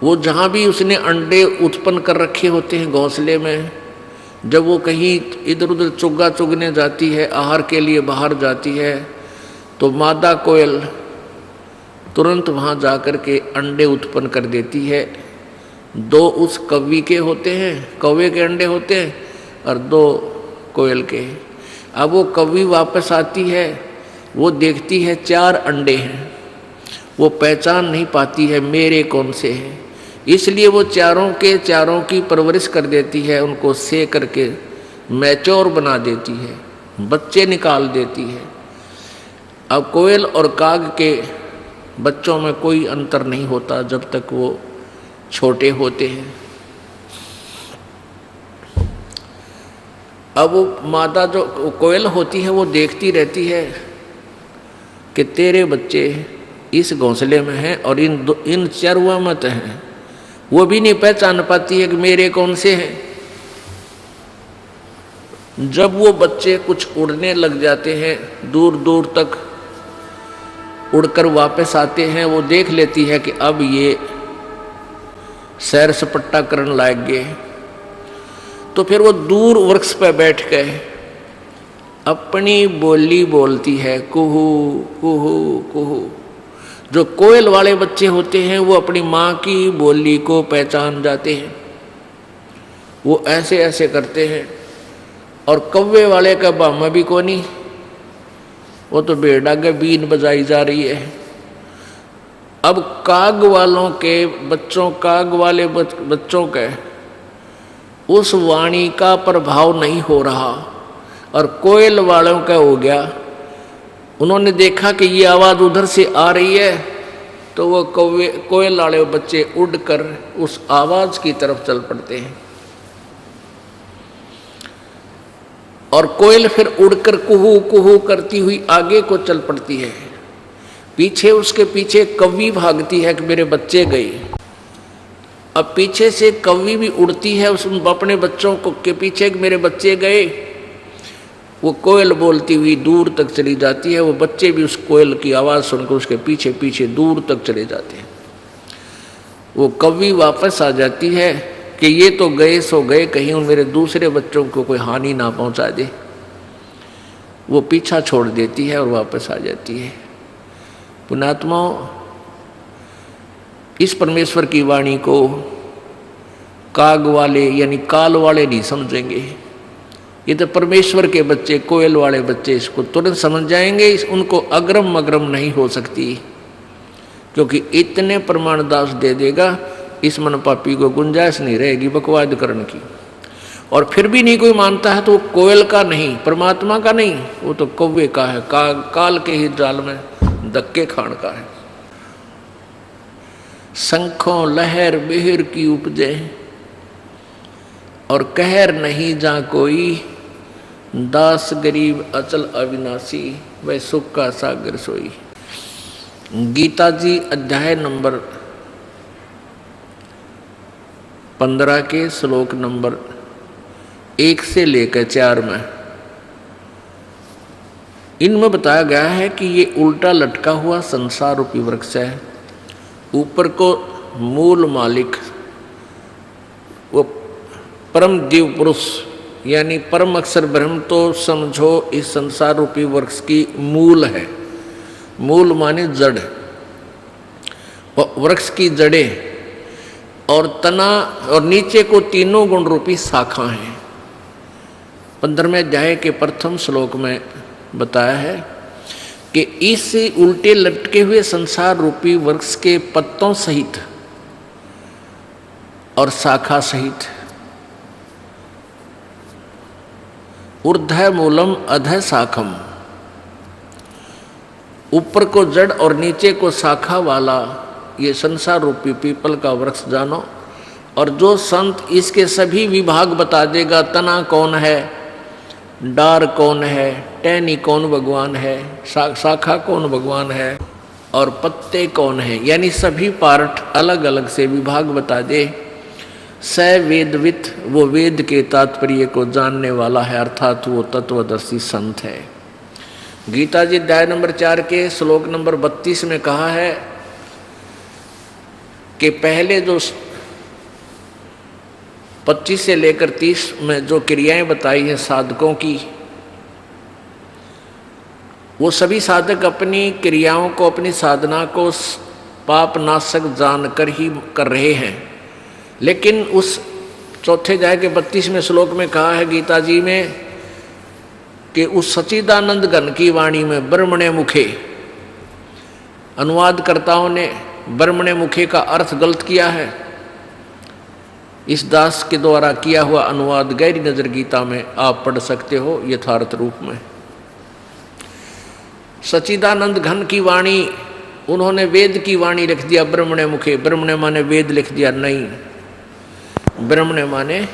वो जहाँ भी उसने अंडे उत्पन्न कर रखे होते हैं घोंसले में, जब वो कहीं इधर उधर चुग्गा चुगने जाती है, आहार के लिए बाहर जाती है, तो मादा कोयल तुरंत वहाँ जा कर के अंडे उत्पन्न कर देती है। 2 उस कौवी के होते हैं, कौवे के अंडे होते हैं, और 2 कोयल के। अब वो कौवी वापस आती है, वो देखती है 4 अंडे हैं, वो पहचान नहीं पाती है मेरे कौन से हैं, इसलिए वो चारों के चारों की परवरिश कर देती है, उनको से करके मैच्योर बना देती है, बच्चे निकाल देती है। अब कोयल और काग के बच्चों में कोई अंतर नहीं होता जब तक वो छोटे होते हैं। अब वो मादा जो कोयल होती है वो देखती रहती है कि तेरे बच्चे इस घोंसले में हैं और इन चरवा मत हैं, वो भी नहीं पहचान पाती है कि मेरे कौन से हैं। जब वो बच्चे कुछ उड़ने लग जाते हैं, दूर दूर तक उड़कर वापस आते हैं, वो देख लेती है कि अब ये सैर सपट्टा करने लायक गए, तो फिर वो दूर वृक्ष पर बैठ गए अपनी बोली बोलती है, कुहू कुहू कुहू। जो कोयल वाले बच्चे होते हैं वो अपनी माँ की बोली को पहचान जाते हैं, वो ऐसे ऐसे करते हैं। और कौवे वाले का बामा भी कोनी, वो तो बेड़ा के बीन बजाई जा रही है। अब काग वालों के बच्चों, काग वाले बच्चों के उस वाणी का प्रभाव नहीं हो रहा, और कोयल वालों का हो गया। उन्होंने देखा कि ये आवाज़ उधर से आ रही है, तो वो कोयल वाले बच्चे उड़कर उस आवाज़ की तरफ चल पड़ते हैं, और कोयल फिर उड़कर कुहू कुहू करती हुई आगे को चल पड़ती है। पीछे उसके पीछे कौवी भागती है कि मेरे बच्चे गए। अब पीछे से कौवी भी उड़ती है उस अपने बच्चों को के पीछे कि मेरे बच्चे गए। वो कोयल बोलती हुई दूर तक चली जाती है, वो बच्चे भी उस कोयल की आवाज़ सुनकर उसके पीछे पीछे दूर तक चले जाते हैं। वो कौवी वापस आ जाती है कि ये तो गए सो गए, कहीं उन मेरे दूसरे बच्चों को कोई हानि ना पहुंचा दे। वो पीछा छोड़ देती है और वापस आ जाती है। पुण्यात्माओं, इस परमेश्वर की वाणी को काग वाले यानी काल वाले नहीं समझेंगे। ये तो परमेश्वर के बच्चे, कोयल वाले बच्चे इसको तुरंत समझ जाएंगे। उनको अग्रम मग्रम नहीं हो सकती, क्योंकि इतने प्रमाण दास दे देगा, इस मन पापी को गुंजाइश नहीं रहेगी बकवाद करने की। और फिर भी नहीं कोई मानता है तो वो कोयल का नहीं, परमात्मा का नहीं, वो तो कौवे का है, काल के ही जाल में धक्के खान का है। शंखों लहर बिहर की उपजे और कहर नहीं जा कोई, दास गरीब अचल अविनाशी वह सुख का सागर सोई। गीता जी अध्याय नंबर 15 के श्लोक नंबर 1 से लेकर 4 में इनमें बताया गया है कि ये उल्टा लटका हुआ संसार रूपी वृक्ष है। ऊपर को मूल मालिक वो परम दिव्य पुरुष यानी परम अक्षर ब्रह्म तो समझो इस संसार रूपी वृक्ष की मूल है। मूल माने जड़, वृक्ष की जड़ें और तना और नीचे को तीनों गुण रूपी शाखा हैं। 15वें अध्याय के प्रथम श्लोक में बताया है कि इस उल्टे लटके हुए संसार रूपी वृक्ष के पत्तों सहित और शाखा सहित ऊर्ध्व मूलम अधः शाखम, ऊपर को जड़ और नीचे को शाखा वाला ये संसार रूपी पीपल का वृक्ष जानो। और जो संत इसके सभी विभाग बता देगा, तना कौन है, डार कौन है, टहनी कौन भगवान है, शाखा कौन भगवान है और पत्ते कौन है, यानी सभी पार्ट अलग अलग से विभाग बता दे, स वेदवित वो वेद के तात्पर्य को जानने वाला है, अर्थात वो तत्वदर्शी संत है। गीता जी अध्याय नंबर 4 के श्लोक नंबर 32 में कहा है कि पहले जो 25 से लेकर 30 में जो क्रियाएं बताई हैं साधकों की, वो सभी साधक अपनी क्रियाओं को, अपनी साधना को पाप नाशक जानकर ही कर रहे हैं। लेकिन उस चौथे अध्याय के 32वें श्लोक में कहा है गीता जी में कि उस सच्चिदानंद घन की वाणी में ब्रह्मणे मुखे, अनुवादकर्ताओं ने ब्रह्मणे मुखे का अर्थ गलत किया है। इस दास के द्वारा किया हुआ अनुवाद गहरी नजर गीता में आप पढ़ सकते हो यथार्थ रूप में। सच्चिदानंद घन की वाणी उन्होंने वेद की वाणी लिख दिया ब्रह्मणे मुखे। ब्रह्मणे माने वेद लिख दिया, नहीं, ब्रह्मणे माने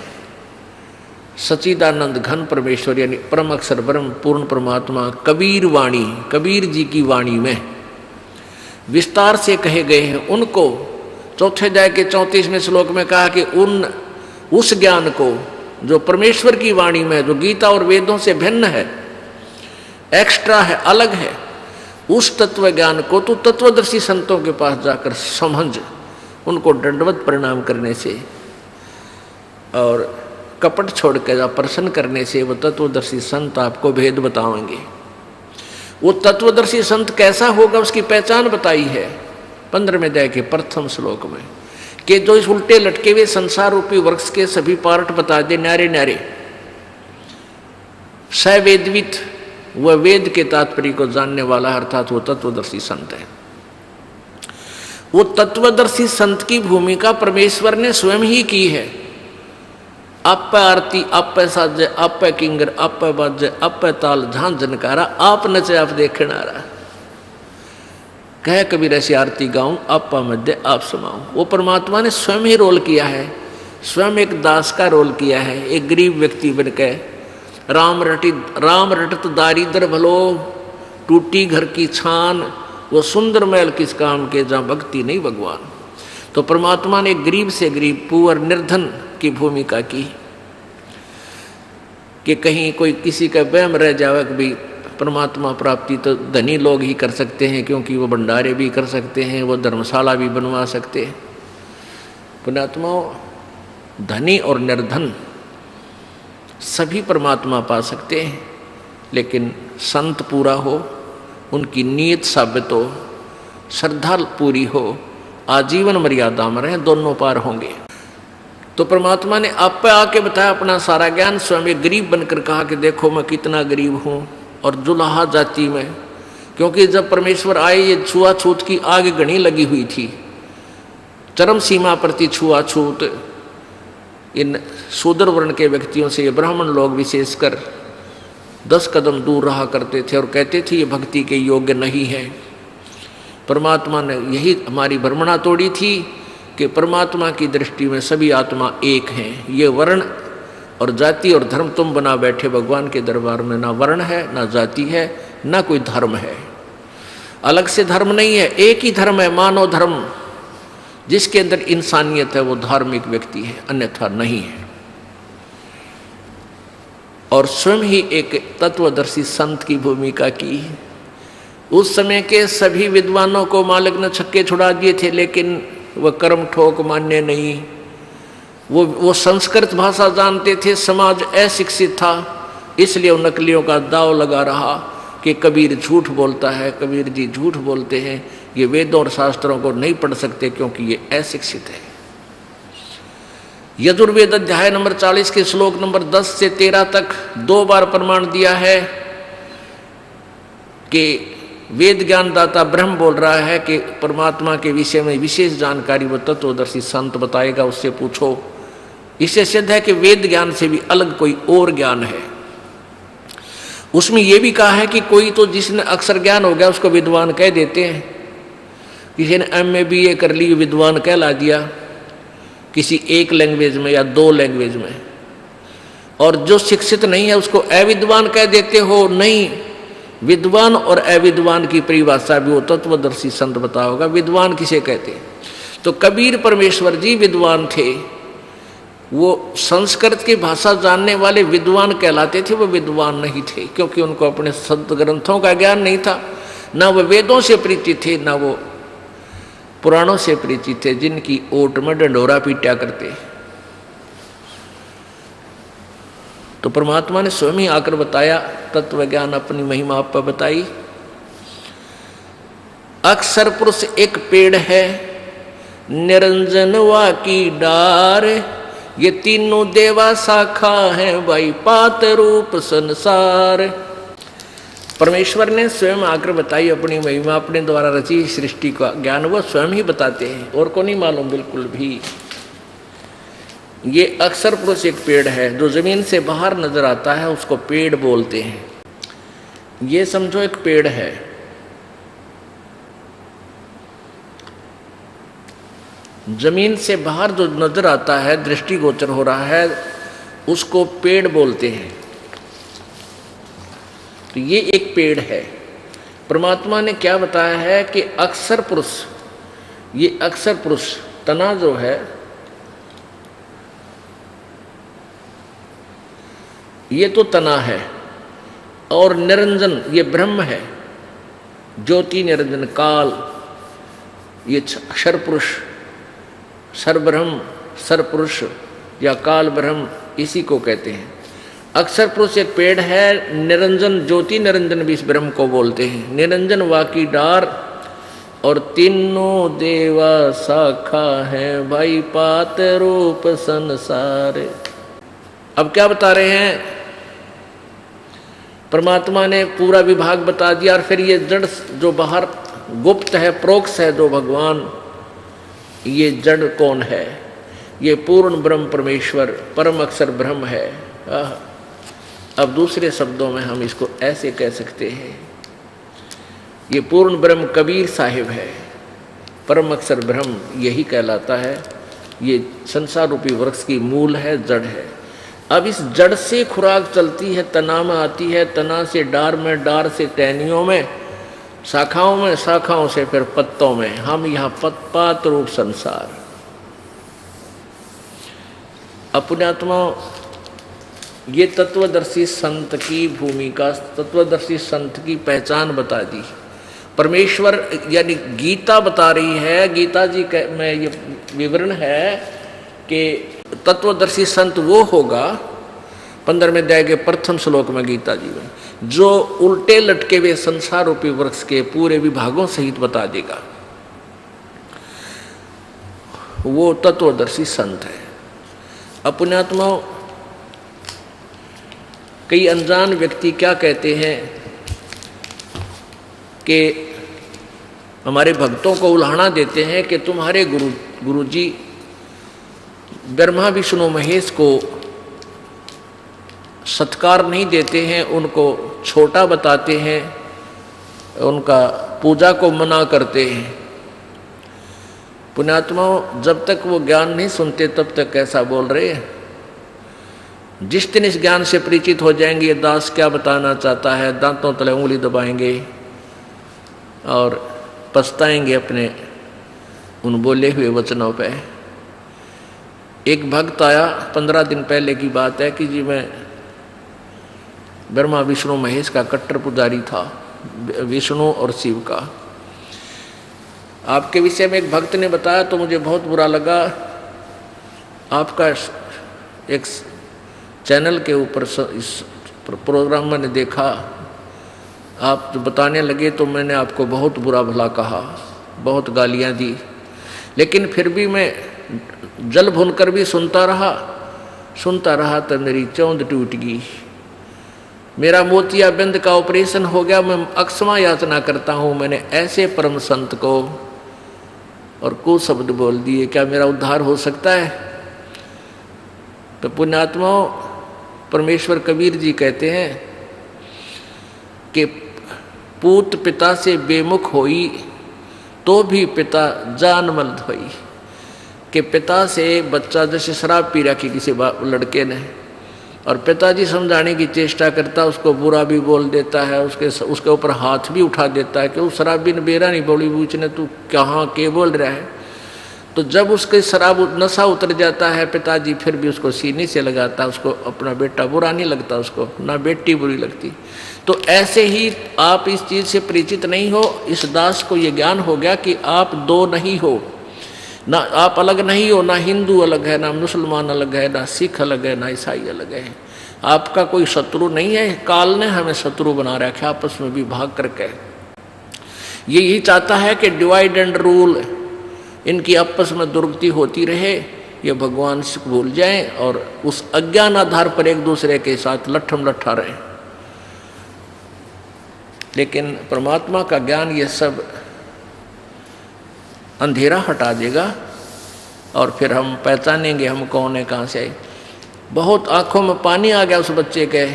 सच्चिदानंद घन परमेश्वर यानी परम अक्षर ब्रह्म पूर्ण परमात्मा। कबीर वाणी, कबीर जी की वाणी में विस्तार से कहे गए हैं उनको। चौथे अध्याय के 34वें श्लोक में कहा कि उस ज्ञान को जो परमेश्वर की वाणी में, जो गीता और वेदों से भिन्न है, एक्स्ट्रा है, अलग है, उस तत्व ज्ञान को तो तत्वदर्शी संतों के पास जाकर समझ, उनको दंडवत प्रणाम करने से और कपट छोड़ कर जा प्रसन्न करने से वो तत्वदर्शी संत आपको भेद बताएंगे। वो तत्वदर्शी संत कैसा होगा उसकी पहचान बताई है 15वें अध्याय के प्रथम श्लोक में कि जो इस उल्टे लटके हुए संसार रूपी वृक्ष के सभी पार्ट बता दे न्यारे न्यारे। सवेदवित वह वेद के तात्पर्य को जानने वाला है, अर्थात वो तत्वदर्शी संत है। वो तत्वदर्शी संत की भूमिका परमेश्वर ने स्वयं ही की है। आप आरती, आप साजे, आप किंगर, आप बाजे, आप ताल झांझ झनकारा, आप नचे आप देखने आ रहा। कह कबीर ऐसी आरती गाऊं, आपा मध्य आप समाऊं। वो परमात्मा ने स्वयं ही रोल किया है, स्वयं एक दास का रोल किया है। एक गरीब व्यक्ति बनके राम रटत दारिद्र भलो, टूटी घर की छान, वो सुंदर महल किस काम के जहाँ भक्ति नहीं भगवान। तो परमात्मा ने गरीब से गरीब पुअर निर्धन की भूमिका की कि कहीं कोई किसी का वहम रह जावे कि भाई परमात्मा प्राप्ति तो धनी लोग ही कर सकते हैं, क्योंकि वो भंडारे भी कर सकते हैं, वो धर्मशाला भी बनवा सकते हैं। पुण्यात्मा धनी और निर्धन सभी परमात्मा पा सकते हैं, लेकिन संत पूरा हो, उनकी नीयत साबित हो, श्रद्धा पूरी हो, आजीवन मर्यादा में रहें, दोनों पार होंगे। तो परमात्मा ने आप पे आके बताया अपना सारा ज्ञान। स्वयं एक गरीब बनकर कहा कि देखो मैं कितना गरीब हूँ, और जुलाहा जाति में, क्योंकि जब परमेश्वर आए ये छुआछूत की आग घनी लगी हुई थी, चरम सीमा प्रति छुआछूत, इन शूद्र वर्ण के व्यक्तियों से ये ब्राह्मण लोग विशेषकर 10 कदम दूर रहा करते थे और कहते थे ये भक्ति के योग्य नहीं है। परमात्मा ने यही हमारी भ्रमणा तोड़ी थी कि परमात्मा की दृष्टि में सभी आत्मा एक हैं। ये वर्ण और जाति और धर्म तुम बना बैठे भगवान के दरबार में, ना वर्ण है, ना जाति है, ना कोई धर्म है। अलग से धर्म नहीं है, एक ही धर्म है, मानव धर्म। जिसके अंदर इंसानियत है वो धार्मिक व्यक्ति है, अन्यथा नहीं है। और स्वयं ही एक तत्वदर्शी संत की भूमिका की। उस समय के सभी विद्वानों को मालिक ने छक्के छुड़ा दिए थे, लेकिन वह कर्म ठोक मान्य नहीं। वो संस्कृत भाषा जानते थे, समाज अशिक्षित था, इसलिए उन नकलियों का दाव लगा रहा कि कबीर झूठ बोलता है, कबीर जी झूठ बोलते हैं, ये वेदों और शास्त्रों को नहीं पढ़ सकते क्योंकि ये अशिक्षित है। यजुर्वेद अध्याय नंबर 40 के श्लोक नंबर 10 से 13 तक 2 बार प्रमाण दिया है कि वेद ज्ञानदाता ब्रह्म बोल रहा है कि परमात्मा के विषय में विशेष जानकारी वो तत्वदर्शी संत बताएगा, उससे पूछो। इससे सिद्ध है कि वेद ज्ञान से भी अलग कोई और ज्ञान है। उसमें यह भी कहा है कि कोई तो जिसने अक्षर ज्ञान हो गया उसको विद्वान कह देते हैं। किसी ने MA BA कर ली, विद्वान कहला दिया किसी एक लैंग्वेज में या 2 लैंग्वेज में, और जो शिक्षित नहीं है उसको अविद्वान कह देते हो। नहीं, विद्वान और अविद्वान की परिभाषा भी वो तत्वदर्शी संत बता होगा। विद्वान किसे कहते? तो कबीर परमेश्वर जी विद्वान थे, वो संस्कृत की भाषा जानने वाले विद्वान कहलाते थे। वो विद्वान नहीं थे क्योंकि उनको अपने संत ग्रंथों का ज्ञान नहीं था, ना वो वेदों से परिचित थे, ना वो पुराणों से परिचित थे, जिनकी ओट में डंडोरा पीटा करते। तो परमात्मा ने स्वयं ही आकर बताया, तत्व ज्ञान अपनी महिमा आप पर बताई। अक्षर पुरुष एक पेड़ है, निरंजन वा की डार, ये तीनों देवा शाखा है, भाई पात रूप संसार। परमेश्वर ने स्वयं आकर बताई अपनी महिमा, अपने द्वारा रची सृष्टि का ज्ञान वो स्वयं ही बताते हैं, और को नहीं मालूम बिल्कुल भी। ये अक्षर पुरुष एक पेड़ है, जो जमीन से बाहर नजर आता है उसको पेड़ बोलते हैं। ये समझो एक पेड़ है, जमीन से बाहर जो नजर आता है, दृष्टिगोचर हो रहा है, उसको पेड़ बोलते हैं। तो ये एक पेड़ है। परमात्मा ने क्या बताया है कि अक्षर पुरुष, ये अक्षर पुरुष तना जो है, ये तो तना है, और निरंजन ये ब्रह्म है, ज्योति निरंजन काल, ये अक्षर पुरुष, सरब्रह्म, सरपुरुष या काल ब्रह्म, इसी को कहते हैं। अक्षर पुरुष एक पेड़ है, निरंजन ज्योति निरंजन भी इस ब्रह्म को बोलते हैं। निरंजन वाकी डार, और तीनों देवा शाखा है, भाई पात रूप संसार। अब क्या बता रहे हैं? परमात्मा ने पूरा विभाग बता दिया, और फिर ये जड़ जो बाहर गुप्त है, प्रोक्ष है, जो भगवान, ये जड़ कौन है? ये पूर्ण ब्रह्म परमेश्वर परम अक्षर ब्रह्म है। अब दूसरे शब्दों में हम इसको ऐसे कह सकते हैं, ये पूर्ण ब्रह्म कबीर साहिब है, परम अक्षर ब्रह्म यही कहलाता है। ये संसार रूपी वृक्ष की मूल है, जड़ है। अब इस जड़ से खुराक चलती है, तना में आती है, तना से डार में, डार से टहनियों में, शाखाओं में, शाखाओं से फिर पत्तों में। हम यहाँ पात रूप संसार। अपने आत्मा, ये तत्वदर्शी संत की भूमिका, तत्वदर्शी संत की पहचान बता दी। परमेश्वर यानी गीता बता रही है, गीता जी में ये विवरण है कि तत्वदर्शी संत वो होगा, 15वें अध्याय के प्रथम श्लोक में गीता जी में, जो उल्टे लटके हुए संसार रूपी वृक्ष के पूरे विभागों सहित बता देगा, वो तत्वदर्शी संत है। अपने आत्मा, कई अनजान व्यक्ति क्या कहते हैं कि हमारे भक्तों को उल्हाना देते हैं कि तुम्हारे गुरुजी ब्रह्मा विष्णु महेश को सत्कार नहीं देते हैं, उनको छोटा बताते हैं, उनका पूजा को मना करते हैं। पुण्यात्माओं, जब तक वो ज्ञान नहीं सुनते तब तक कैसा बोल रहे हैं। जिस दिन इस ज्ञान से परिचित हो जाएंगे, ये दास क्या बताना चाहता है, दांतों तले उंगली दबाएंगे और पछताएंगे अपने उन बोले हुए वचनों पे। एक भक्त आया, 15 दिन पहले की बात है कि जी मैं ब्रह्मा विष्णु महेश का कट्टर पुजारी था, विष्णु और शिव का। आपके विषय में एक भक्त ने बताया तो मुझे बहुत बुरा लगा। आपका एक चैनल के ऊपर इस प्रोग्राम मैंने देखा, आप जो बताने लगे तो मैंने आपको बहुत बुरा भला कहा, बहुत गालियां दी, लेकिन फिर भी मैं जल भूनकर भी सुनता रहा तो मेरी चौंध टूट गई। मेरा मोतियाबिंद का ऑपरेशन हो गया, मैं अक्षमा याचना करता हूँ, मैंने ऐसे परम संत को और कुछ शब्द बोल दिए, क्या मेरा उद्धार हो सकता है? तो पुण्यात्माओं, परमेश्वर कबीर जी कहते हैं कि पूत पिता से बेमुख होई तो भी पिता जानमल धोई। कि पिता से बच्चा जैसे शराब पी रखी किसी लड़के ने, और पिताजी समझाने की चेष्टा करता, उसको बुरा भी बोल देता है, उसके ऊपर हाथ भी उठा देता है कि वो शराबी ने बेरा नहीं बोली, पूछने तू कहाँ के बोल रहा है। तो जब उसके शराब नशा उतर जाता है, पिताजी फिर भी उसको सीने से लगाता है, उसको अपना बेटा बुरा नहीं लगता, उसको ना बेटी बुरी लगती। तो ऐसे ही आप इस चीज़ से परिचित नहीं हो, इस दास को ये ज्ञान हो गया कि आप दो नहीं हो, ना आप अलग नहीं हो, ना हिंदू अलग है, ना मुसलमान अलग है, ना सिख अलग है, ना ईसाई अलग है। आपका कोई शत्रु नहीं है, काल ने हमें शत्रु बना रखा आपस में विभाग करके। ये यही चाहता है कि डिवाइड एंड रूल, इनकी आपस में दुर्गति होती रहे, ये भगवान से भूल जाएं और उस अज्ञान आधार पर एक दूसरे के साथ लट्ठम लट्ठा रहे। लेकिन परमात्मा का ज्ञान ये सब अंधेरा हटा देगा और फिर हम पहचानेंगे हम कौन है, कहाँ से आए। बहुत आंखों में पानी आ गया उस बच्चे के,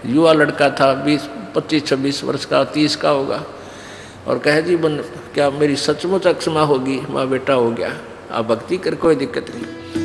युवा लड़का था, 25-26 वर्ष का, 30 का होगा, और कहे जी क्या मेरी सचमुच अक्षमा होगी? माँ बेटा हो गया, आप भक्ति कर, कोई दिक्कत नहीं।